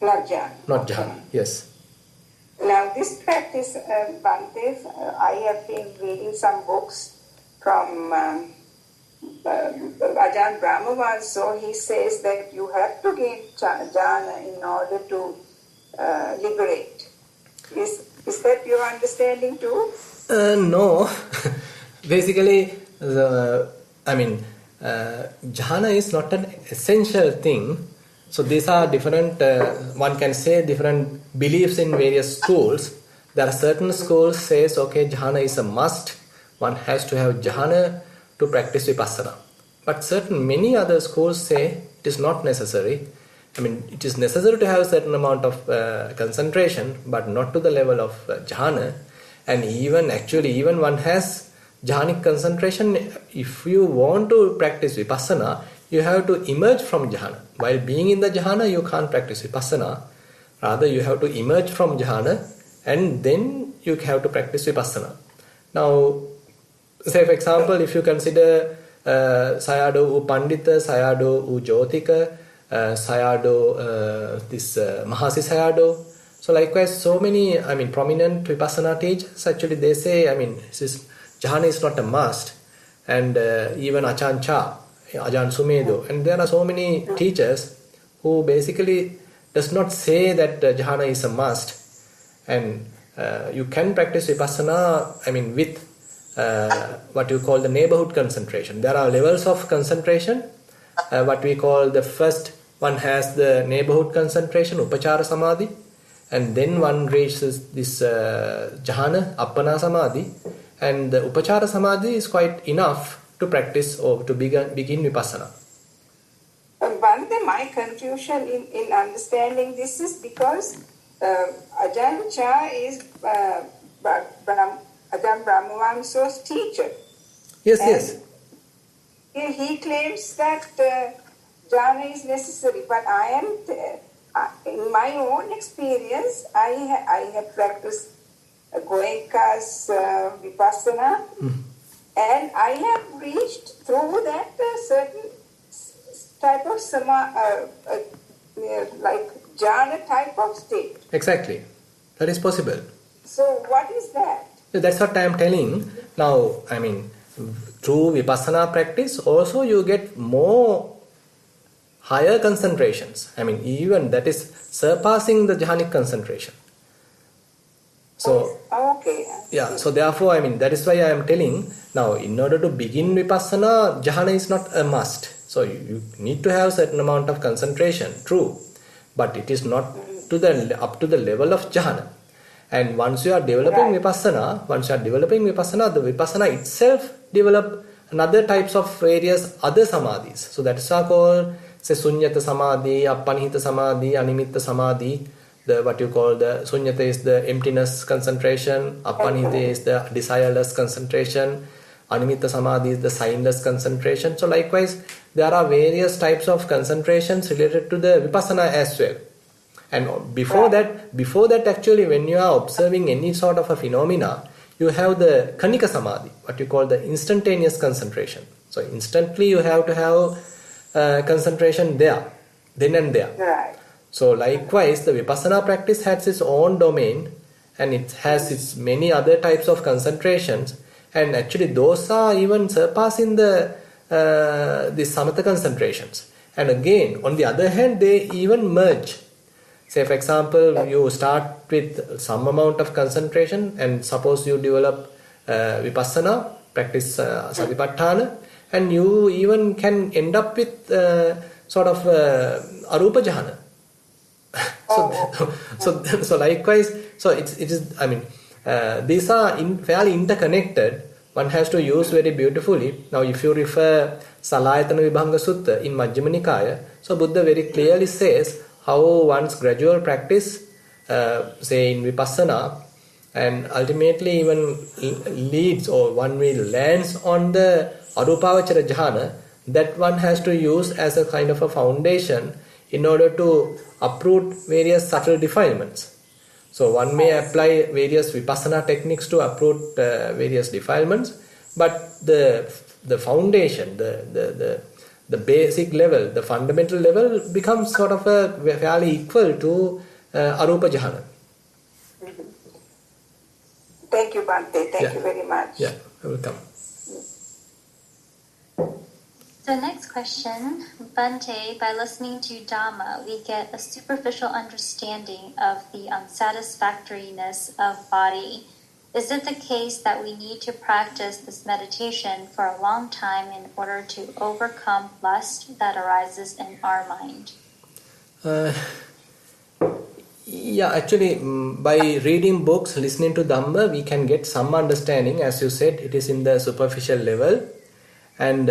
Not Jhana. Not jhana, yes. Now this practice, Bhante, I have been reading some books from Ajahn Brahmavan, so he says that you have to gain jhana in order to liberate. Is that your understanding too? No. Basically, jhana is not an essential thing. So these are different, one can say different beliefs in various schools. There are certain schools says, okay, jhana is a must. One has to have jhana to practice vipassana. But many other schools say it is not necessary. It is necessary to have a certain amount of concentration, but not to the level of jhana. And even one has jhanic concentration. If you want to practice vipassana, you have to emerge from jhana. While being in the jhana, you can't practice vipassana. Rather, you have to emerge from jhana, and then you have to practice vipassana. Now, say for example, if you consider Sayadaw U Pandita, Sayadaw U Jyotika, Sayadaw, Mahasi Sayadaw. So likewise, so many, prominent vipassana teachers, actually they say, jhana is not a must. And even Achan Cha, Ajahn Sumedho, and there are so many teachers who basically does not say that jhana is a must. And you can practice vipassana, with what you call the neighborhood concentration. There are levels of concentration. What we call the first one has the neighborhood concentration, Upachara Samadhi, and then one reaches this jhana, Appana Samadhi, and the Upachara Samadhi is quite enough to practice or to begin vipassana. Bhante, my confusion in understanding this is because Ajahn Chah is Ajahn Brahmavanso's teacher. Yes. He claims that jhana is necessary, but I am, in my own experience, I have practiced Goenka's vipassana, and I have reached through that certain type of like jhana type of state. Exactly. That is possible. So what is that? That's what I am telling. Now, through vipassana practice, also you get more higher concentrations. Even that is surpassing the jhanic concentration. So, okay. Yeah, so therefore, that is why I am telling, now in order to begin vipassana, jhana is not a must. So you need to have certain amount of concentration, true, but it is not up to the level of jhana. And once you are developing vipassana, the vipassana itself develop another types of various other samadhis. So that's called, say, sunyata samadhi, appanihita samadhi, animitta samadhi. The what you call the sunyata is the emptiness concentration, appanihita is the desireless concentration, animitta samadhi is the signless concentration. So likewise, there are various types of concentrations related to the vipassana as well. And before that actually, when you are observing any sort of a phenomena, you have the kanika samadhi, what you call the instantaneous concentration. So instantly you have to have concentration there, then and there. Right. So likewise, the vipassana practice has its own domain, and it has its many other types of concentrations, and actually those are even surpassing the samatha concentrations. And again, on the other hand, they even merge. Say, for example, you start with some amount of concentration, and suppose you develop vipassana, practice Satipatthana, and you even can end up with sort of arupa jhana. So likewise, so it is. I mean, these are fairly interconnected. One has to use very beautifully. Now, if you refer Salayatana Vibhanga Sutta in Majjhima Nikaya, so Buddha very clearly says how one's gradual practice, say in vipassana, and ultimately even leads, or one will lands on the arupavachara jhana, that one has to use as a kind of a foundation in order to uproot various subtle defilements. So one may apply various vipassana techniques to uproot various defilements, but the foundation, the basic level, the fundamental level becomes sort of a fairly equal to arupa jhana. Thank you, Bhante. Thank you very much. Yeah, welcome. So next question, Bhante, by listening to Dhamma, we get a superficial understanding of the unsatisfactoriness of body. Is it the case that we need to practice this meditation for a long time in order to overcome lust that arises in our mind? Yeah, actually, by reading books, listening to Dhamma, we can get some understanding. As you said, it is in the superficial level, and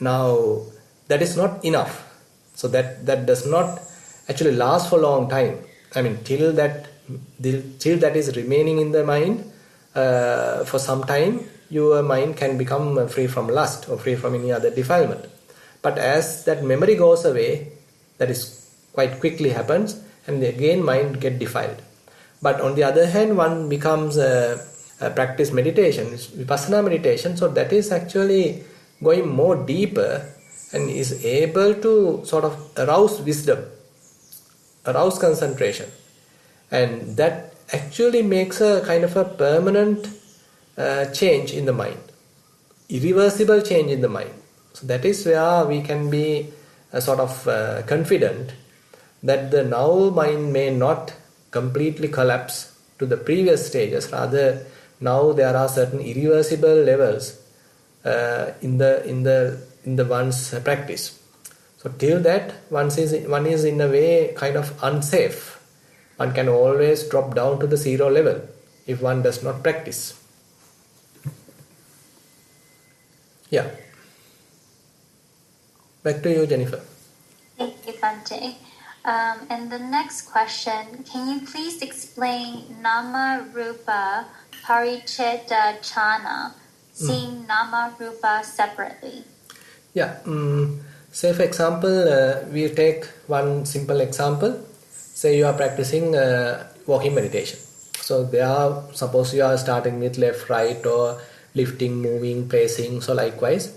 now that is not enough. So that does not actually last for a long time. I mean, till that is remaining in the mind for some time, your mind can become free from lust or free from any other defilement. But as that memory goes away, that is quite quickly happens, and again mind get defiled. But on the other hand, one becomes practice meditation, vipassana meditation, so that is actually going more deeper and is able to sort of arouse wisdom, arouse concentration, and that actually makes a kind of a permanent change in the mind, irreversible change in the mind. So that is where we can be sort of confident that the now mind may not completely collapse to the previous stages. Rather, now there are certain irreversible levels in the one's practice. So till that, one is in a way kind of unsafe. One can always drop down to the zero level if one does not practice. Yeah. Back to you, Jennifer. Thank you, Bhante. And the next question, can you please explain Nama Rupa Paricheta Chana, seeing Nama Rupa separately? Yeah. Say for example, we take one simple example. Say you are practicing walking meditation. So there, suppose you are starting with left, right, or lifting, moving, pacing, so likewise.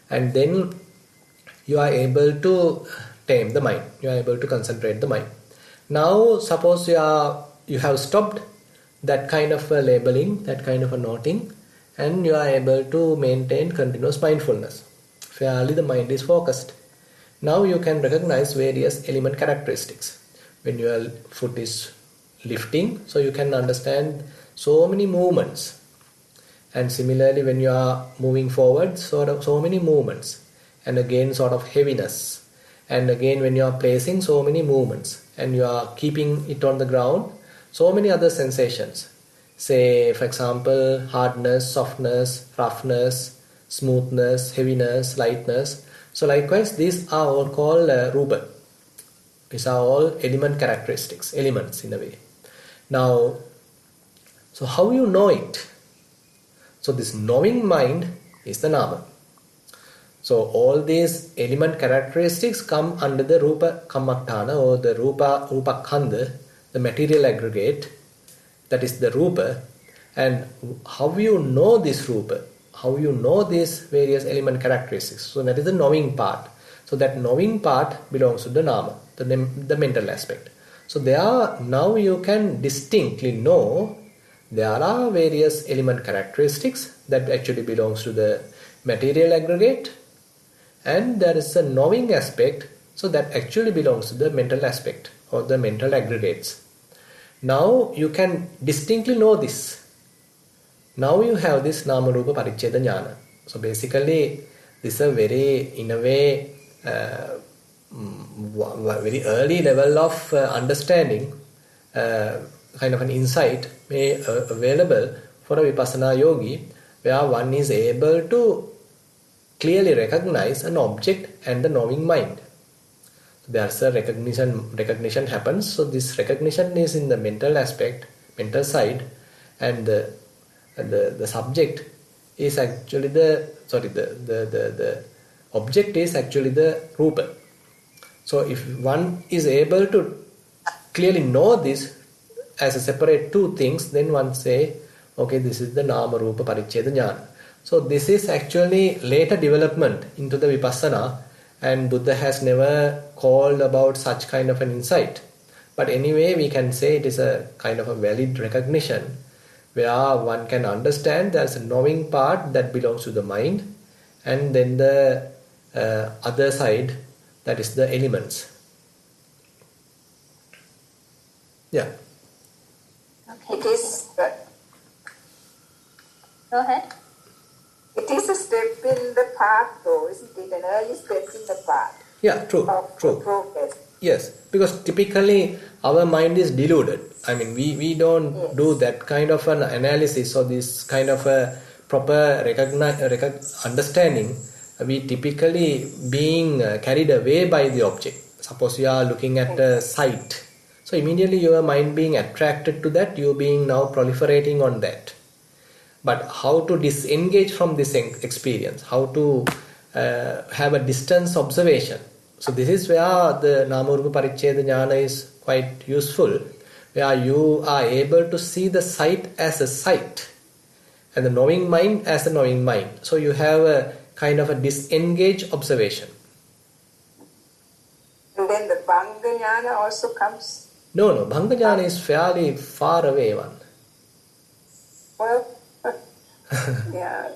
And then you are able to tame the mind. You are able to concentrate the mind. Now, suppose you have stopped that kind of a labeling, that kind of a noting, and you are able to maintain continuous mindfulness. Fairly, the mind is focused. Now you can recognize various element characteristics. When your foot is lifting, so you can understand so many movements. And similarly, when you are moving forward, so many movements. And again, sort of heaviness. And again, when you are placing, so many movements. And you are keeping it on the ground, so many other sensations. Say, for example, hardness, softness, roughness, smoothness, heaviness, lightness. So likewise, these are all called rupa. These are all element characteristics, elements in a way. Now, so how you know it? So this knowing mind is the nama. So all these element characteristics come under the rupa kammatthana or the rupa khandha, the material aggregate, that is the rupa. And how you know this rupa, how you know these various element characteristics, so that is the knowing part. So that knowing part belongs to the nama, the mental aspect. So there now you can distinctly know there are various element characteristics that actually belongs to the material aggregate, and there is a knowing aspect, so that actually belongs to the mental aspect or the mental aggregates. Now you can distinctly know this. Now you have this nama rupa paricheda jnana. So basically this is a very, in a way, very early level of understanding, kind of an insight available for a vipassana yogi, where one is able to clearly recognize an object and the knowing mind. There's a recognition happens. So this recognition is in the mental aspect, mental side, and the subject is actually the object is actually the rupa. So if one is able to clearly know this as a separate two things, then one say, okay, this is the nama rupa paricheda jnana. So this is actually later development into the vipassana, and Buddha has never called about such kind of an insight. But anyway, we can say it is a kind of a valid recognition where one can understand there's a knowing part that belongs to the mind, and then the other side, that is the elements. Yeah. Okay. It is. Go ahead. It is a step in the path, though, isn't it? An early step in the path. Yeah, true. Of progress. Yes, because typically our mind is deluded. I mean, we don't do that kind of an analysis or this kind of a proper understanding. We typically being carried away by the object. Suppose you are looking at a sight. So immediately your mind being attracted to that, you being now proliferating on that. But how to disengage from this experience, how to have a distance observation. So this is where the nama rupa paricheda jnana is quite useful, where you are able to see the sight as a sight and the knowing mind as a knowing mind. So you have a kind of a disengaged observation. And then the bhanga jnana also comes? No, bhanga jnana is fairly far away one. Well, yeah.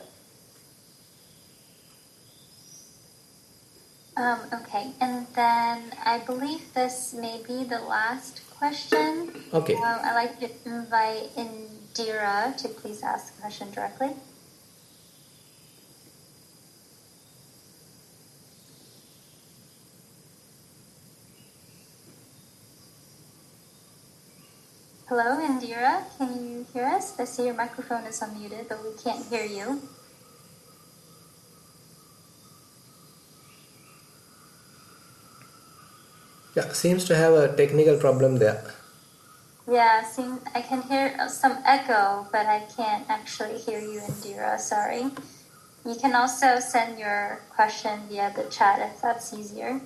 Okay, and then I believe this may be the last question. Okay. I'd like to invite Indira to please ask the question directly. Hello, Indira. Can you hear us? I see your microphone is unmuted, but we can't hear you. Yeah, seems to have a technical problem there. Yeah, I can hear some echo, but I can't actually hear you, Indira. Sorry. You can also send your question via the chat if that's easier.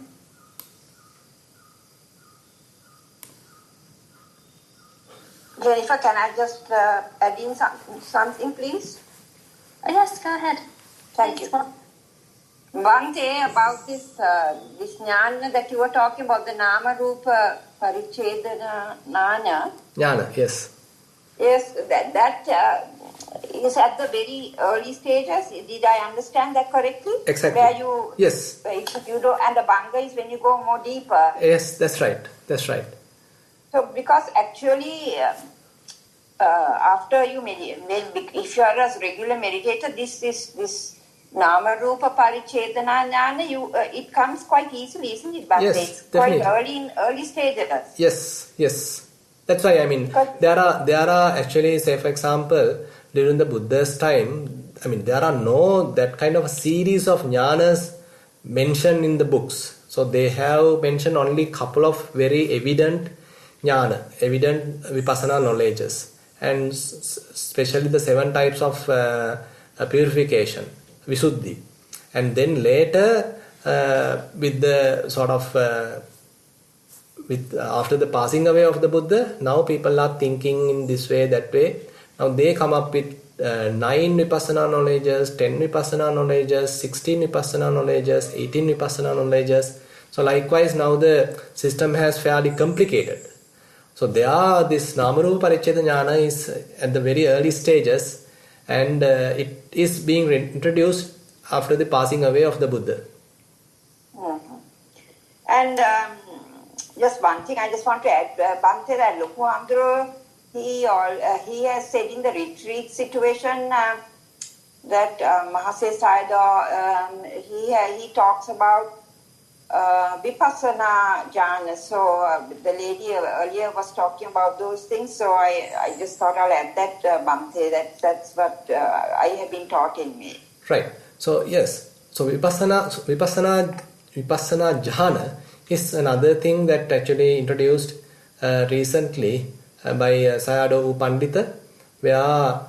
Jennifer, can I just add in something, please? Oh, yes, go ahead. Thank you. One thing about this jnana that you were talking about, the nama rupa paricheda jnana. Yes. Yes, that is at the very early stages. Did I understand that correctly? Exactly. Where you, yes. You do, and the bhanga is when you go more deeper. Yes, that's right. So, because actually, after you meditate, if you are a regular meditator, this nama rupa parichedana jnana, it comes quite easily, isn't it? But yes, it's definitely. quite early in early stages. Yes. That's why, I mean, there are actually, say for example, during the Buddha's time, I mean, there are no that kind of a series of jnanas mentioned in the books. So they have mentioned only couple of very evident jnana, evident vipassana knowledges, and especially the 7 types of purification, visuddhi. And then later, with the sort of after the passing away of the Buddha, now people are thinking in this way, that way. Now they come up with 9 vipassana knowledges, 10 vipassana knowledges, 16 vipassana knowledges, 18 vipassana knowledges. So likewise, now the system has fairly complicated. So this Namarupa Paricheda Jnana is at the very early stages, and it is being introduced after the passing away of the Buddha. Mm-hmm. And just one thing I just want to add, Bhante, that Loku Andro, he has said in the retreat situation that Mahase Sayadaw, he talks about Vipassana jhana. So the lady earlier was talking about those things, so I just thought I'll add that, Bhante, that's what I have been taught in me. Right. So yes, so Vipassana jhana is another thing that actually introduced recently by Sayadaw Pandita, where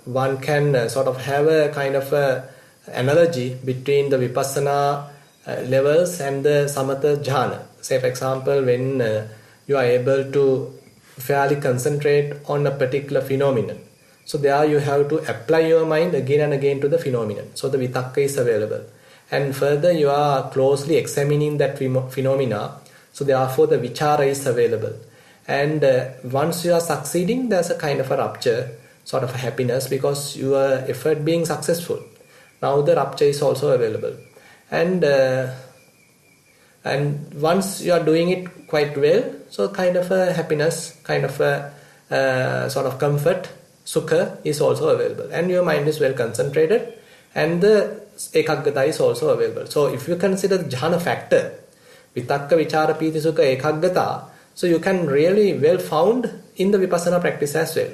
one can sort of have a kind of analogy between the Vipassana levels and the Samatha jhana. Say for example, when you are able to fairly concentrate on a particular phenomenon, so there you have to apply your mind again and again to the phenomenon. So the vitakka is available. And further, you are closely examining that phenomena. So therefore, the vichara is available. And once you are succeeding, there's a kind of a rupture, sort of a happiness, because your effort being successful. Now the rupture is also available. And once you are doing it quite well, so kind of a happiness, kind of a sort of comfort, sukha is also available. And your mind is well concentrated, and the ekaggata is also available. So if you consider the jhana factor, vitakka, vichara, piti, sukha, ekaggata, so you can really well found in the vipassana practice as well.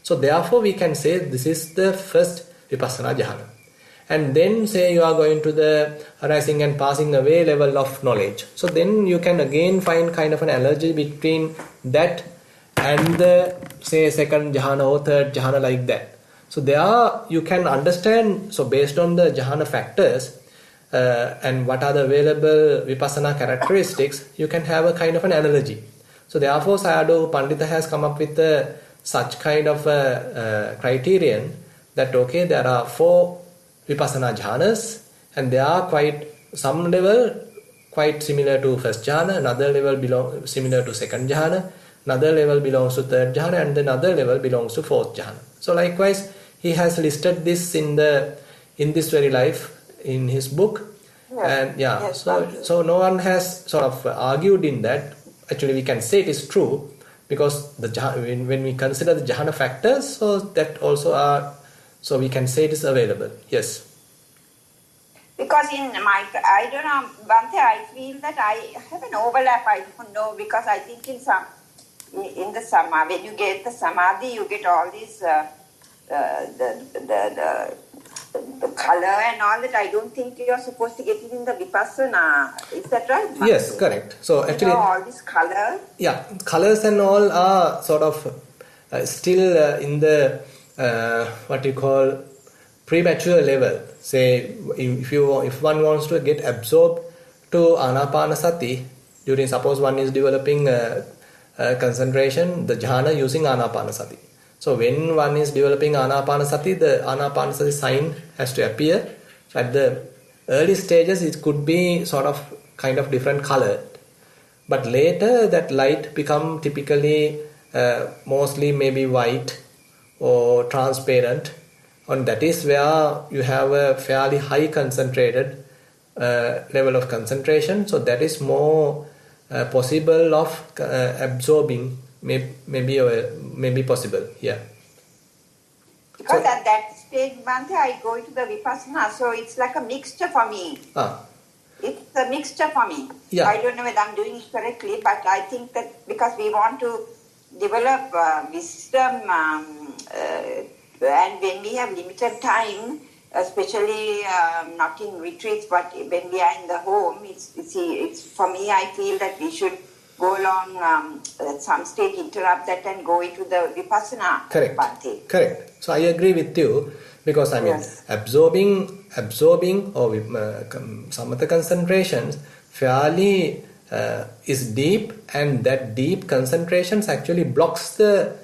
So therefore we can say this is the first vipassana jhana. And then say you are going to the arising and passing away level of knowledge. So then you can again find kind of an analogy between that and the say second jhana or third jhana, like that. So there you can understand, so based on the jhana factors and what are the available vipassana characteristics, you can have a kind of an analogy. So therefore Sayadaw Pandita has come up with such kind of a criterion that okay, there are 4 vipassana jhanas, and they are quite, some level quite similar to first jhana, another level similar to second jhana, another level belongs to third jhana, and another level belongs to fourth jhana. So likewise, he has listed this in this very life in his book. Yes. And so no one has sort of argued in that. Actually, we can say it is true, because when we consider the jhana factors, so that also are, so we can say it is available. Yes. Because I don't know, Bhante, I feel that I have an overlap. I don't know, because I think in the samadhi, when you get the samadhi, you get all these the color and all that. I don't think you are supposed to get it in the vipassana. Is that right, Bhante? Yes, correct. So actually, all this color. Yeah, colors and all are sort of still in the what you call premature level. Say if one wants to get absorbed to anapanasati, during, suppose one is developing concentration, the jhana using anapanasati. So when one is developing anapanasati, the anapanasati sign has to appear. So at the early stages, it could be sort of kind of different color, but later that light become typically mostly maybe white or transparent, and that is where you have a fairly high concentrated level of concentration. So that is more possible of absorbing, maybe possible. Yeah. Because at that stage, Bhante, I go into the vipassana, so it's like a mixture for me. it's a mixture for me. Yeah. I don't know whether I'm doing it correctly, but I think that because we want to develop wisdom, and when we have limited time, especially not in retreats, but when we are in the home, it's for me, I feel that we should go along at some stage, interrupt that and go into the Vipassana. Correct. Bhante. Correct. So I agree with you, because I mean, Yes. absorbing or samatha concentrations fairly is deep, and that deep concentrations actually blocks the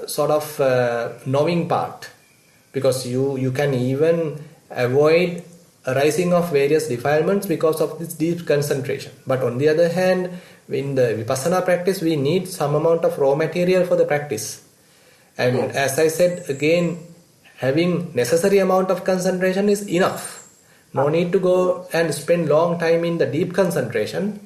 sort of knowing part, because you can even avoid arising of various defilements because of this deep concentration. But on the other hand, in the Vipassana practice, we need some amount of raw material for the practice. And Yes. as I said again, having necessary amount of concentration is enough. No need to go and spend long time in the deep concentration,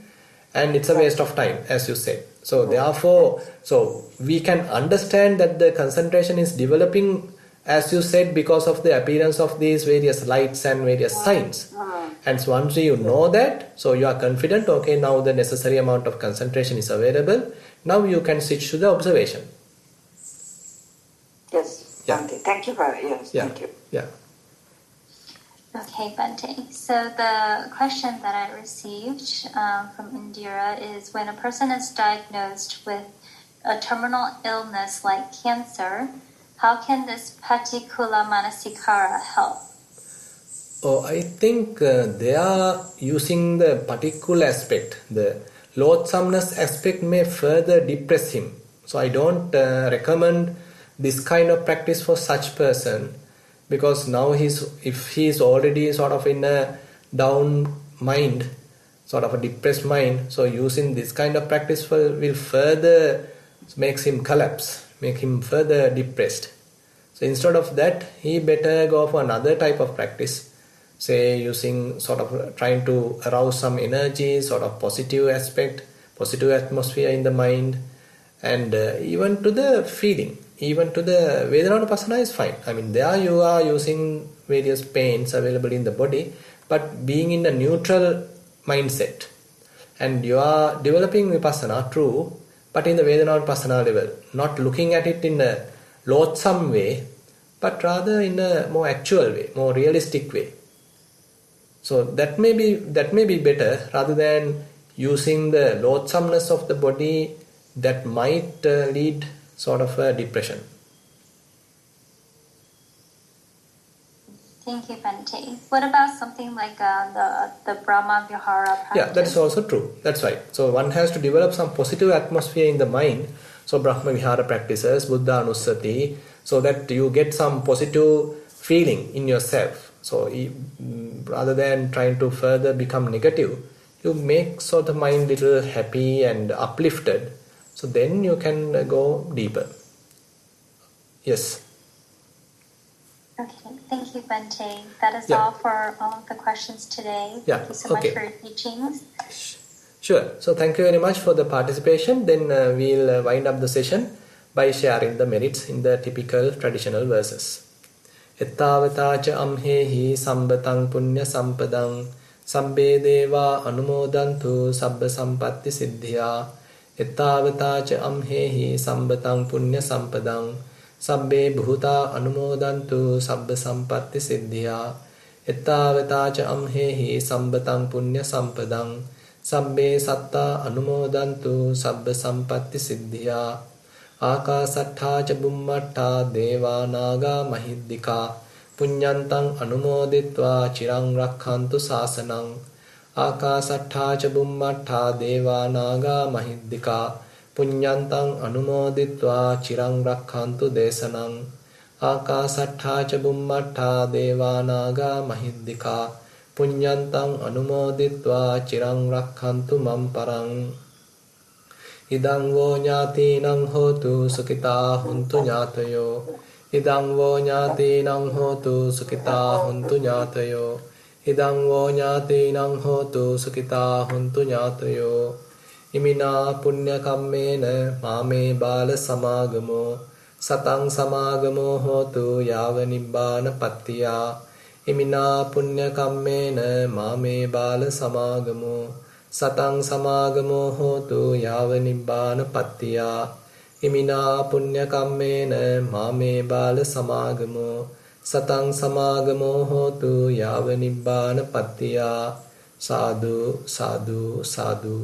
and it's a waste of time, as you said. So therefore, so we can understand that the concentration is developing, as you said, because of the appearance of these various lights and various signs. And so once you know that, so you are confident, okay, now the necessary amount of concentration is available. Now you can switch to the observation. Yes. Yeah. Bhante. Thank you for yes. Yeah. Thank you. Yeah. Okay, Bhante. So the question that I received from Indira is, when a person is diagnosed with a terminal illness like cancer, how can this Patikula Manasikara help? Oh, I think they are using the particular aspect. The loathsomeness aspect may further depress him. So I don't recommend this kind of practice for such person, because now if he is already sort of in a down mind, sort of a depressed mind, so using this kind of practice will further makes him collapse, make him further depressed. So instead of that, he better go for another type of practice, say using sort of trying to arouse some energy, sort of positive aspect, positive atmosphere in the mind, and even to the feeling, even to the Vedananupassana is fine. I mean, there you are using various pains available in the body, but being in a neutral mindset, and you are developing Vipassana, true, but in the Vedananupassana level, not looking at it in a loathsome way, but rather in a more actual way, more realistic way. So that may be better, rather than using the loathsomeness of the body that might lead sort of a depression. Thank you, Bhante. What about something like the Brahma Vihara practice? Yeah, that is also true. That's right. So one has to develop some positive atmosphere in the mind. So Brahma Vihara practices, Buddha Anusati, so that you get some positive feeling in yourself. So rather than trying to further become negative, you make so the mind little happy and uplifted. So then you can go deeper. Yes. Okay, thank you, Bhante. That is Yeah. all for all of the questions today. Yeah, Thank you so okay. much for your teachings. Sure. So thank you very much for the participation. Then we'll wind up the session by sharing the merits in the typical traditional verses. Ettavata cha amhehi sambatang punya sampadang sabbe deva anumodantu sabba sampatti siddhya. Ettavata cha amhehi sambatang punya sampadang sabbe bhuta anumodantu sabba sampatti siddhya. Ettavata cha amhehi sambatang punya sampadang sabbe satta anumodantu sabba sampatti siddhya. Akasattha ca bummattha deva naga mahiddika punyantang anumoditva chirang rakkhantu sasanang. Akasattha ca bummattha deva naga mahiddika punyantang anumoditva chirang rakkhantu desanang. Akasattha ca bummattha deva naga mahiddika punyantang anumoditva chirang rakkhantu mamparang. Idang vo ñātīnaṁ hotu sukitā huntu ñātayo. Idang vo ñātīnaṁ hotu sukitā huntu ñātayo. Idang vo ñātīnaṁ hotu sukitā huntu ñātayo. Imina punya kammena māme bāla samāgamo. Satang samāgamo hotu yāva nibbāna pattiyā. ඉමිනා පුඤ්ඤ කම්මේන මාමේ බාල සමාගමෝ සතං සමාගමෝ හෝතු යාව නිබ්බාන පත්තියා ඉමිනා පුඤ්ඤ කම්මේන මාමේ බාල සමාගමෝ සතං සමාගමෝ හෝතු යාව නිබ්බාන පත්තියා සාදු සාදු සාදු